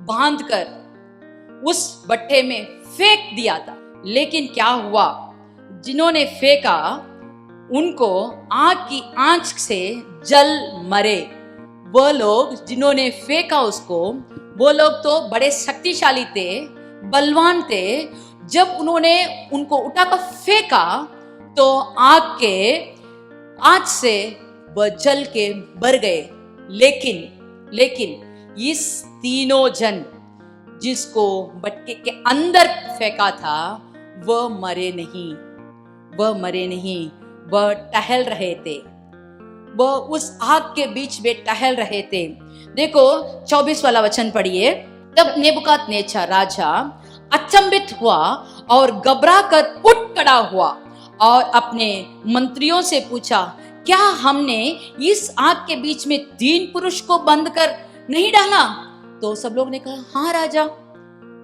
Speaker 2: बांधकर उस भट्टे में फेंक दिया था। लेकिन क्या हुआ, जिन्होंने फेंका उनको आग की आंच से जल मरे। वह लोग जिन्होंने फेंका उसको, वो लोग तो बड़े शक्तिशाली थे, बलवान थे। जब उन्होंने उनको उठाकर फेंका तो आग के आंच से वह जल के मर गए। लेकिन इस तीनों जन जिसको भट्टे के अंदर फेंका था वह मरे नहीं, वह मरे नहीं, वह टहल रहे थे, वह उस आग के बीच में टहल रहे थे। देखो 24 वाला वचन पढ़िए। तब नेबुकदनेस्सर राजा अचंभित हुआ और घबरा कर उठ खड़ा हुआ और अपने मंत्रियों से पूछा, क्या हमने इस आग के बीच में 3 पुरुष को बंद कर नहीं डाला? तो सब लोग ने कहा हाँ राजा।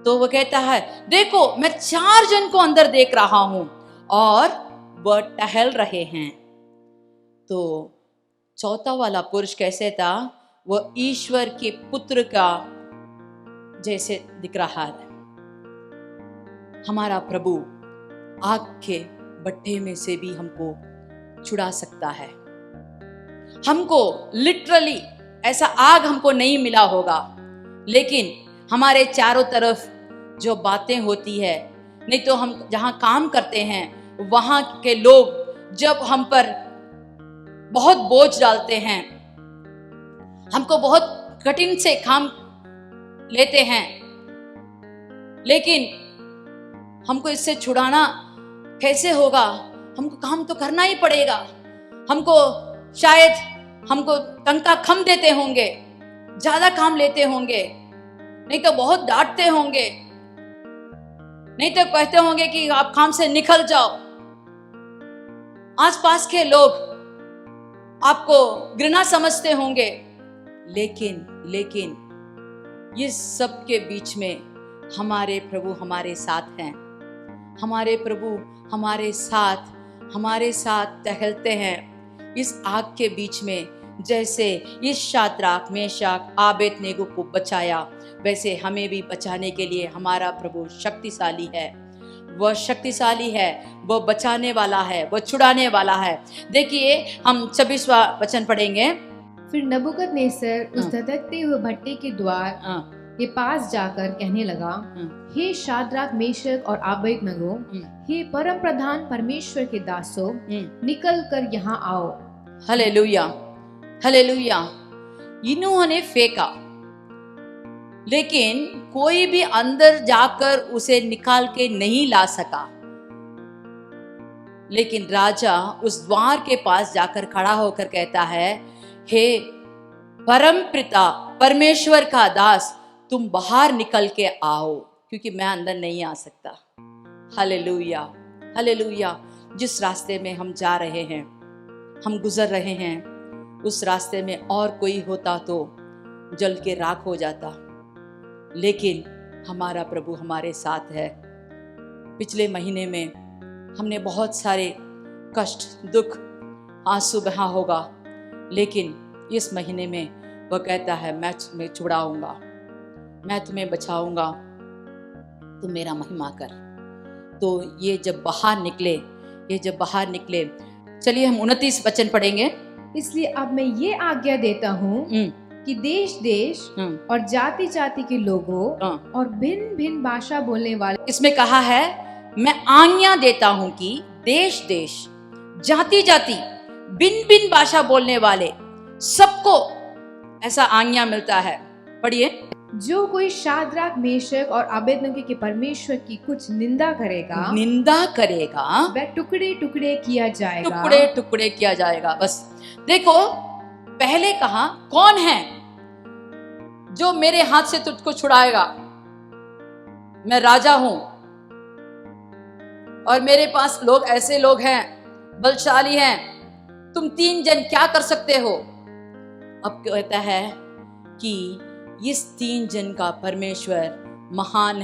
Speaker 2: तो वो कहता है देखो मैं 4 जन को अंदर देख रहा हूं और वह टहल रहे हैं। तो चौथा वाला पुरुष कैसे था? वह ईश्वर के पुत्र का जैसे दिख रहा है। हमारा प्रभु आग के भट्टे में से भी हमको छुड़ा सकता है। हमको लिटरली ऐसा आग हमको नहीं मिला होगा, लेकिन हमारे चारों तरफ जो बातें होती है, नहीं तो हम जहां काम करते हैं वहां के लोग जब हम पर बहुत बोझ डालते हैं, हमको बहुत कठिन से काम लेते हैं, लेकिन हमको इससे छुड़ाना कैसे होगा? हमको काम तो करना ही पड़ेगा। हमको शायद हमको तनख्वाह कम देते होंगे, ज्यादा काम लेते होंगे, नहीं तो बहुत डांटते होंगे, नहीं तो कहते होंगे कि आप काम से निकल जाओ। आसपास के लोग आपको घृणा समझते होंगे, लेकिन ये सब के बीच में हमारे प्रभु हमारे साथ हैं। हमारे प्रभु हमारे साथ टहलते हैं इस आग के बीच में। जैसे इस शाद्राक मेशक आबेदनेगो को बचाया, वैसे हमें भी बचाने के लिए हमारा प्रभु शक्तिशाली है। वह शक्तिशाली है, वह बचाने वाला है, वह छुड़ाने वाला है। देखिए हम 26वां वचन पढ़ेंगे।
Speaker 1: फिर नबूकदनेस्सर उस धधकते हुए भट्टे के द्वार के पास जाकर कहने लगा, हे शाद्राक मेशक और आबेदनगो, हे परम प्रधान परमेश्वर के दासों, निकल कर यहाँ आओ।
Speaker 2: Hallelujah, hallelujah. इन्होंने फेंका, लेकिन कोई भी अंदर जाकर उसे निकाल के नहीं ला सका। लेकिन राजा उस द्वार के पास जाकर खड़ा होकर कहता है, हे परम पिता परमेश्वर का दास, तुम बाहर निकल के आओ, क्योंकि मैं अंदर नहीं आ सकता। Hallelujah, hallelujah. जिस रास्ते में हम जा रहे हैं, हम गुजर रहे हैं, उस रास्ते में और कोई होता तो जल के राख हो जाता, लेकिन हमारा प्रभु हमारे साथ है। पिछले महीने में हमने बहुत सारे कष्ट, दुख, आंसू बहा होगा, लेकिन इस महीने में वह कहता है, मैं तुम्हें छुड़ाऊंगा, मैं तुम्हें बचाऊंगा, तुम मेरा महिमा कर। तो ये जब बाहर निकले, चलिए हम 29 वचन पढ़ेंगे।
Speaker 1: इसलिए अब मैं ये आज्ञा देता हूँ कि देश देश और जाति जाति के लोगों और भिन्न भिन्न भाषा बोलने वाले,
Speaker 2: इसमें कहा है मैं आज्ञा देता हूँ कि देश देश, जाति जाति, भिन्न भिन्न भाषा बोलने वाले सबको ऐसा आज्ञा मिलता है। पढ़िए।
Speaker 1: जो कोई शाद्राक मेशक और आबेदनगो के परमेश्वर की कुछ निंदा करेगा, वह टुकड़े टुकड़े किया जाएगा। बस देखो, पहले कहा कौन है जो मेरे हाथ से तुझको छुड़ाएगा? मैं राजा हूं और मेरे पास ऐसे लोग हैं, बलशाली हैं, तुम 3 जन क्या कर सकते हो? अब कहता है कि इस 3 जन का परमेश्वर महान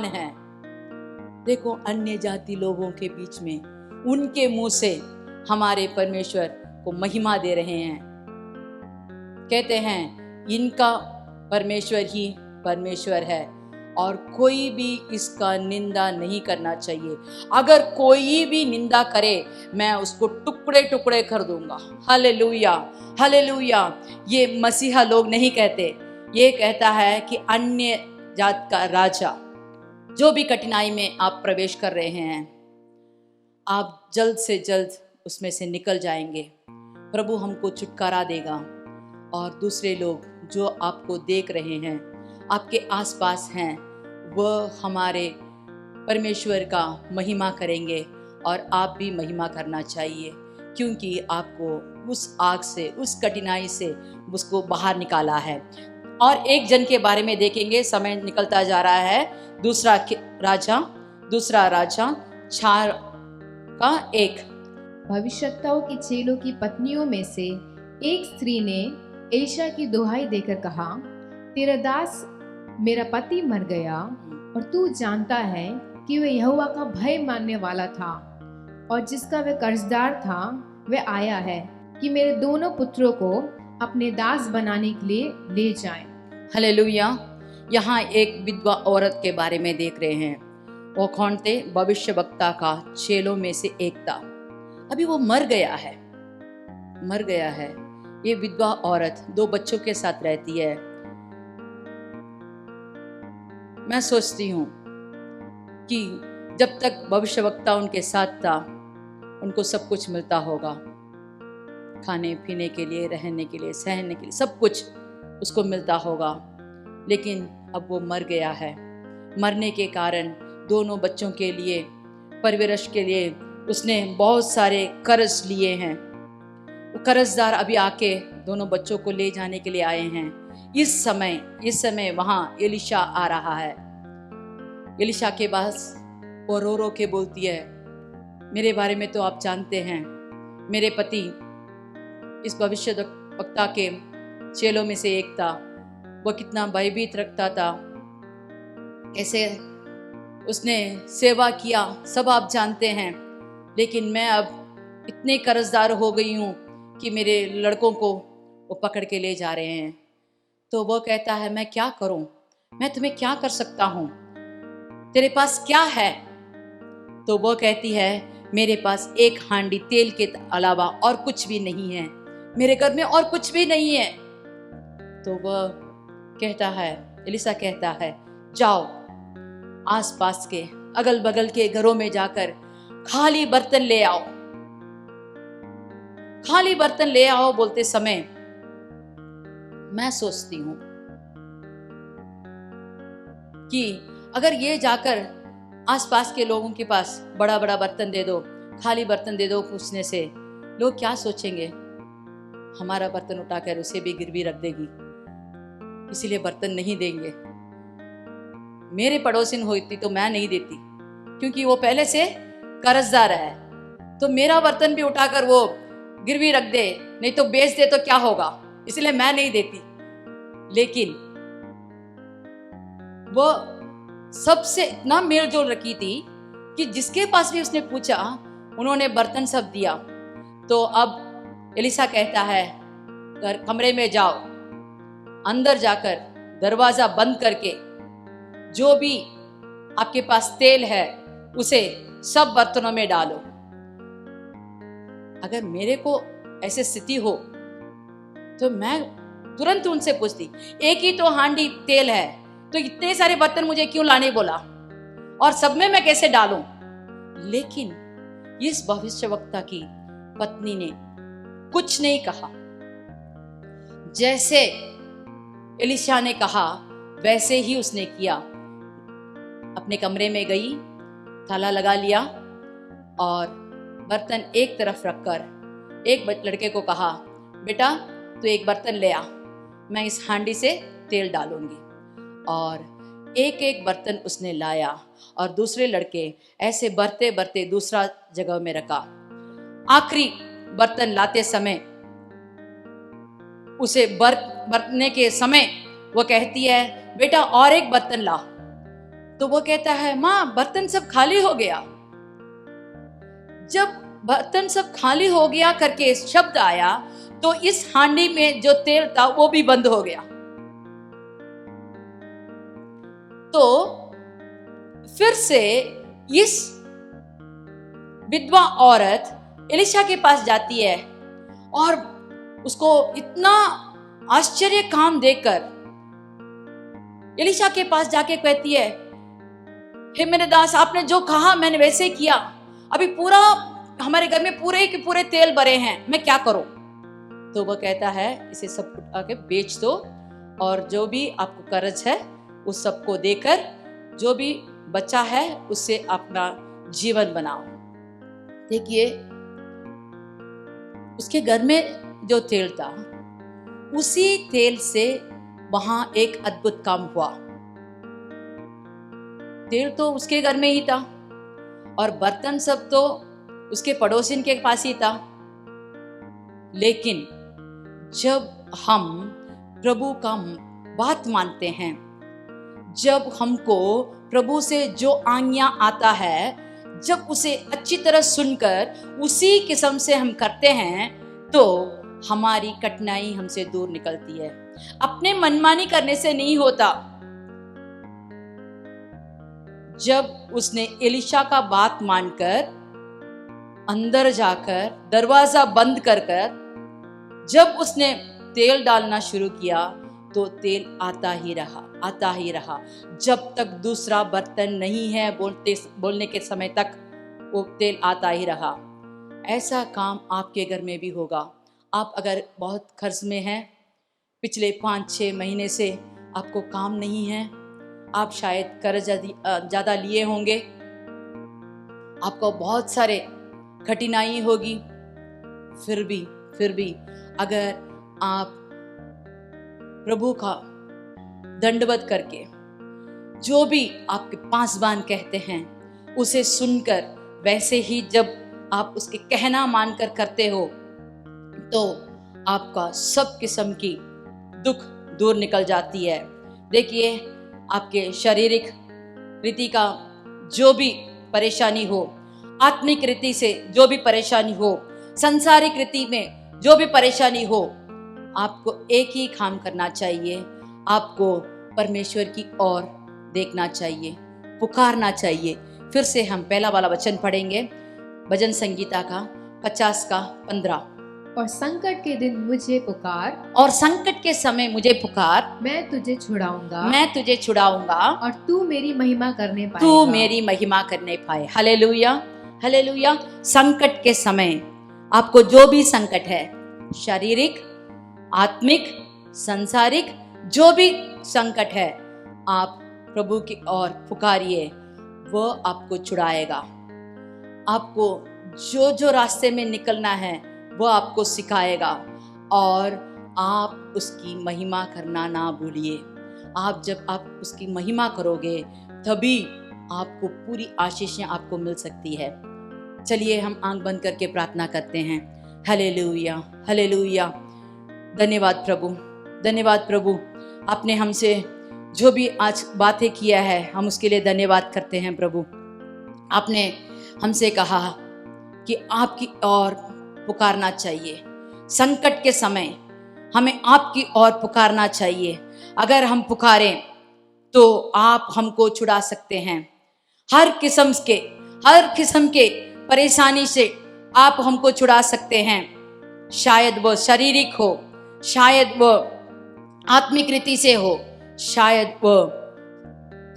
Speaker 1: है। देखो, अन्य जाति लोगों के बीच में उनके मुंह से हमारे परमेश्वर को महिमा दे रहे हैं। कहते हैं इनका परमेश्वर ही परमेश्वर है और कोई भी इसका निंदा नहीं करना चाहिए। अगर कोई भी निंदा करे, मैं उसको टुकड़े टुकड़े कर दूंगा। Hallelujah, hallelujah. ये मसीहा लोग नहीं कहते, ये कहता है कि अन्य जात का राजा। जो भी कठिनाई में आप प्रवेश कर रहे हैं, आप जल्द से जल्द उसमें से निकल जाएंगे। प्रभु हमको छुटकारा देगा और दूसरे लोग जो आपको देख रहे हैं, आपके आसपास हैं, वह हमारे परमेश्वर का महिमा करेंगे और आप भी महिमा करना चाहिए, क्योंकि आपको उस आग से, उस कठिनाई से उसको बाहर निकाला है। और एक जन के बारे में देखेंगे, समय निकलता जा रहा है। दूसरा राजा 4:1। भविष्यद्वक्ताओं की चेलों की पत्नियों में से एक स्त्री ने एलिशा की दुहाई देकर कहा, तेरा दास मेरा पति मर गया और तू जानता है कि वह यहोवा का भय मानने वाला था और जिसका वह कर्जदार था वह आया है कि मेरे दोनों पुत्रों को अपने दास बनाने के लिए ले जाएं।
Speaker 2: हालेलुया। यहाँ एक विधवा औरत के बारे में देख रहे हैं। वो कौन थे? भविष्यवक्ता का चेलों में से एक था। अभी वो मर गया है। ये विधवा औरत 2 बच्चों के साथ रहती है। मैं सोचती हूँ कि जब तक भविष्यवक्ता उनके साथ था, उनको सब कुछ मिलता होगा, खाने पीने के लिए, रहने के लिए, सहने के लिए, सब कुछ उसको मिलता होगा। लेकिन अब वो मर गया है। मरने के कारण दोनों बच्चों के लिए, परवरिश के लिए उसने बहुत सारे कर्ज लिए हैं। वो कर्जदार अभी आके दोनों बच्चों को ले जाने के लिए आए हैं। इस समय वहाँ एलिशा आ रहा है। एलिशा के पास वो रो रो के बोलती है, मेरे बारे में तो आप जानते हैं, मेरे पति इस भविष्यवक्ता के चेलों में से एक था। वो कितना भयभीत रखता था, कैसे उसने सेवा किया, सब आप जानते हैं। लेकिन मैं अब इतने कर्जदार हो गई हूँ कि मेरे लड़कों को वो पकड़ के ले जा रहे हैं। तो वो कहता है, मैं क्या करूँ, मैं तुम्हें क्या कर सकता हूँ, तेरे पास क्या है? तो वो कहती है, मेरे पास एक हांडी तेल के अलावा और कुछ भी नहीं है, मेरे घर में और कुछ भी नहीं है। तो वह कहता है, एलिशा कहता है, जाओ आसपास के अगल बगल के घरों में जाकर खाली बर्तन ले आओ। खाली बर्तन ले आओ बोलते समय मैं सोचती हूं कि अगर ये जाकर आसपास के लोगों के पास बड़ा बड़ा बर्तन दे दो, खाली बर्तन दे दो पूछने से, लोग क्या सोचेंगे? हमारा बर्तन उठाकर उसे भी गिरवी रख देगी, इसीलिए बर्तन नहीं देंगे। मेरे पड़ोसिन होती तो मैं नहीं देती, क्योंकि वो पहले से कर्जदार है। तो मेरा बर्तन भी उठाकर वो गिरवी रख दे, नहीं तो बेच दे तो क्या होगा, इसलिए मैं नहीं देती। लेकिन वो सबसे इतना मेल जोल रखी थी कि जिसके पास भी उसने पूछा, उन्होंने बर्तन सब दिया। तो अब एलिशा कहता है, कमरे में जाओ, अंदर जाकर दरवाजा बंद करके जो भी आपके पास तेल है उसे सब बर्तनों में डालो। अगर मेरे को ऐसी स्थिति हो तो मैं तुरंत उनसे पूछती, एक ही तो हांडी तेल है, तो इतने सारे बर्तन मुझे क्यों लाने बोला, और सब में मैं कैसे डालूं? लेकिन इस भविष्यवक्ता की पत्नी ने कुछ नहीं कहा। जैसे एलिशा ने कहा वैसे ही उसने किया। अपने कमरे में गई, ताला लगा लिया और बर्तन एक तरफ रखकर एक लड़के को कहा, बेटा तू एक बर्तन ले आ, मैं इस हांडी से तेल डालूंगी। और एक एक बर्तन उसने लाया और दूसरे लड़के ऐसे बरते बरते दूसरा जगह में रखा। आखिरी बर्तन लाते समय उसे बरतने के समय वो कहती है, बेटा और एक बर्तन ला। तो वो कहता है, माँ बर्तन सब खाली हो गया। जब बर्तन सब खाली हो गया करके शब्द आया तो इस हांडी में जो तेल था वो भी बंद हो गया। तो फिर से इस विधवा औरत एलिशा के पास जाती है और उसको इतना आश्चर्य काम देखकर एलिशा के पास जाके कहती है, हे मेरे दास, आपने जो कहा मैंने वैसे किया, अभी पूरा हमारे घर में पूरे के पूरे तेल भरे हैं, मैं क्या करूं? तो वह कहता है, इसे सब उठा के बेच दो और जो भी आपको कर्ज है उस सबको देकर जो भी बचा है उससे अपना जीवन बनाओ। देखिए उसके घर में जो तेल था उसी तेल से वहां एक अद्भुत काम हुआ। तेल तो उसके घर में ही था और बर्तन सब तो उसके पड़ोसिन के पास ही था। लेकिन जब हम प्रभु का बात मानते हैं, जब हमको प्रभु से जो आज्ञा आता है, जब उसे अच्छी तरह सुनकर उसी किस्म से हम करते हैं तो हमारी कठिनाई हमसे दूर निकलती है। अपने मनमानी करने से नहीं होता। जब उसने एलिशा का बात मानकर अंदर जाकर दरवाजा बंद कर जब उसने तेल डालना शुरू किया तो तेल आता ही रहा, जब तक दूसरा बर्तन नहीं है बोलने के समय तक वो तेल आता ही रहा। ऐसा काम आपके घर में भी होगा। आप अगर बहुत कर्ज में हैं, पिछले 5-6 महीने से आपको काम नहीं है, आप शायद कर्ज ज़्यादा लिए होंगे, आपको बहुत सारे कठिनाई होगी, फिर भी अगर आप प्रभु का दंडवत करके जो भी आपके पासवान कहते हैं उसे सुनकर वैसे ही जब आप उसके कहना मानकर करते हो तो आपका सब किस्म की दुख दूर निकल जाती है। देखिए, आपके शारीरिक रीति का जो भी परेशानी हो, आत्मिक रीति से जो भी परेशानी हो, संसारिक रीति में जो भी परेशानी हो, आपको एक ही काम करना चाहिए, आपको परमेश्वर की ओर देखना चाहिए, पुकारना चाहिए। फिर से हम पहला वाला वचन पढ़ेंगे, भजन संगीता का 50 का 15।
Speaker 1: और संकट के दिन मुझे पुकार,
Speaker 2: और संकट के समय मुझे पुकार,
Speaker 1: मैं तुझे
Speaker 2: छुड़ाऊंगा,
Speaker 1: और तू मेरी महिमा करने पाएगा।
Speaker 2: तू मेरी महिमा करने पाए। Hallelujah, hallelujah. संकट के समय आपको जो भी संकट है, शारीरिक, आत्मिक, संसारिक, जो भी संकट है, आप प्रभु की ओर पुकारिए, वो आपको छुड़ाएगा। आपको जो जो रास्ते में निकलना है वो आपको सिखाएगा, और आप उसकी महिमा करना ना भूलिए। जब आप उसकी महिमा करोगे तभी आपको पूरी आशीषें आपको मिल सकती है। चलिए हम आंख बंद करके प्रार्थना करते हैं। Hallelujah, hallelujah. धन्यवाद प्रभु, धन्यवाद प्रभु। आपने हमसे जो भी आज बातें किया है, हम उसके लिए धन्यवाद करते हैं प्रभु। आपने हमसे कहा कि आपकी ओर पुकारना चाहिए। संकट के समय हमें आपकी ओर पुकारना चाहिए। अगर हम पुकारें तो आप हमको छुड़ा सकते हैं। हर किस्म के परेशानी से आप हमको छुड़ा सकते हैं। शायद वो शारीरिक हो, शायद वो आत्मिक रीति से हो, शायद वो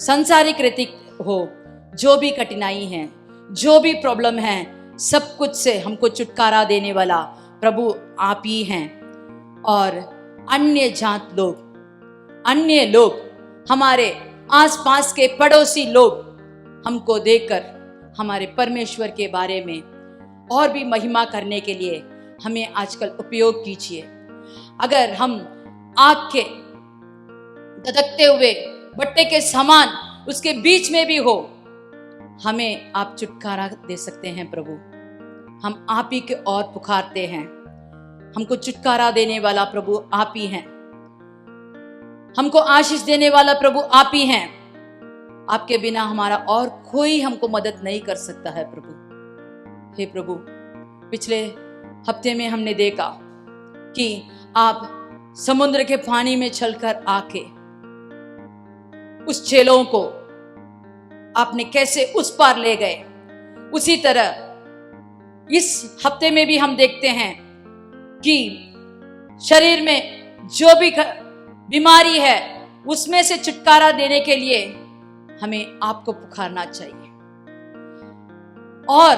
Speaker 2: संसारिक रीति हो। जो भी कठिनाई है, जो भी प्रॉब्लम है, सब कुछ से हमको छुटकारा देने वाला प्रभु आप ही हैं। और अन्य लोग, हमारे आसपास के पड़ोसी लोग हमको देखकर हमारे परमेश्वर के बारे में और भी महिमा करने के लिए हमें आजकल उपयोग कीजिए। अगर हम आग के धधकते हुए भट्टे के समान उसके बीच में भी हो, हमें आप छुटकारा दे सकते हैं प्रभु। हम आप ही के ओर पुकारते हैं। हमको छुटकारा देने वाला प्रभु आप ही हैं। हमको आशीष देने वाला प्रभु आप ही हैं। आपके बिना हमारा और कोई हमको मदद नहीं कर सकता है प्रभु। हे प्रभु, पिछले हफ्ते में हमने देखा कि आप समुद्र के पानी में चलकर आके उस चेलों को आपने कैसे उस पार ले गए। उसी तरह इस हफ्ते में भी हम देखते हैं कि शरीर में जो भी बीमारी है उसमें से छुटकारा देने के लिए हमें आपको पुकारना चाहिए। और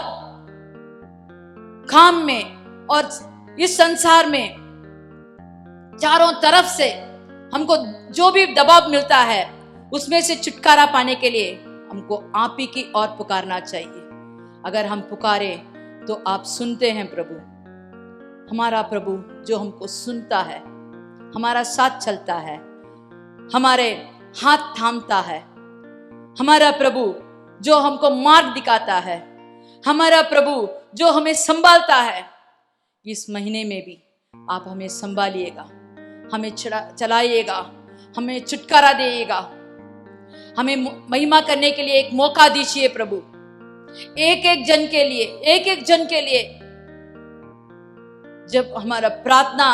Speaker 2: काम में और इस संसार में चारों तरफ से हमको जो भी दबाव मिलता है उसमें से छुटकारा पाने के लिए हमको आप ही की ओर पुकारना चाहिए। अगर हम पुकारे तो आप सुनते हैं प्रभु। हमारा प्रभु जो हमको सुनता है, हमारा साथ चलता है, हमारे हाथ थामता है, हमारा प्रभु जो हमको मार्ग दिखाता है, हमारा प्रभु जो हमें संभालता है। इस महीने में भी आप हमें संभालिएगा, हमें चलाइएगा, हमें छुटकारा देइएगा, हमें महिमा करने के लिए एक मौका दीजिए प्रभु। एक एक जन के लिए जब हमारा प्रार्थना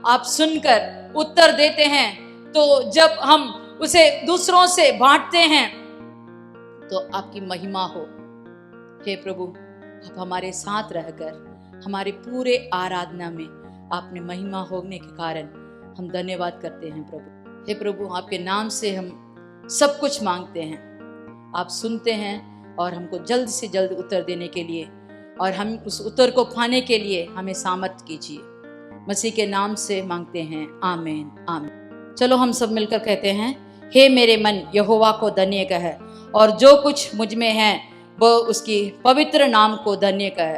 Speaker 2: आप सुनकर उत्तर देते हैं, तो जब हम उसे दूसरों से बांटते हैं तो आपकी महिमा हो। हे प्रभु, आप हमारे साथ रहकर हमारे पूरे आराधना में आपने महिमा होने के कारण हम धन्यवाद करते हैं प्रभु। हे प्रभु, आपके नाम से हम सब कुछ मांगते हैं, आप सुनते हैं और हमको जल्द से जल्द उत्तर देने के लिए और हम उस उत्तर को पाने के लिए हमें सामर्थ कीजिए। मसीह के नाम से मांगते हैं, आमीन आमीन। चलो हम सब मिलकर कहते हैं, हे मेरे मन यहोवा को धन्य कह और जो कुछ मुझ में है वो उसकी पवित्र नाम को धन्य कह।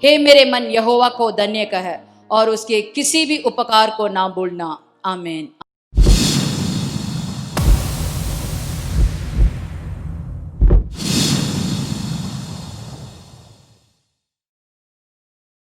Speaker 2: हे मेरे मन यहोवा को धन्य कह और उसके किसी भी उपकार को ना भूलना। आमीन।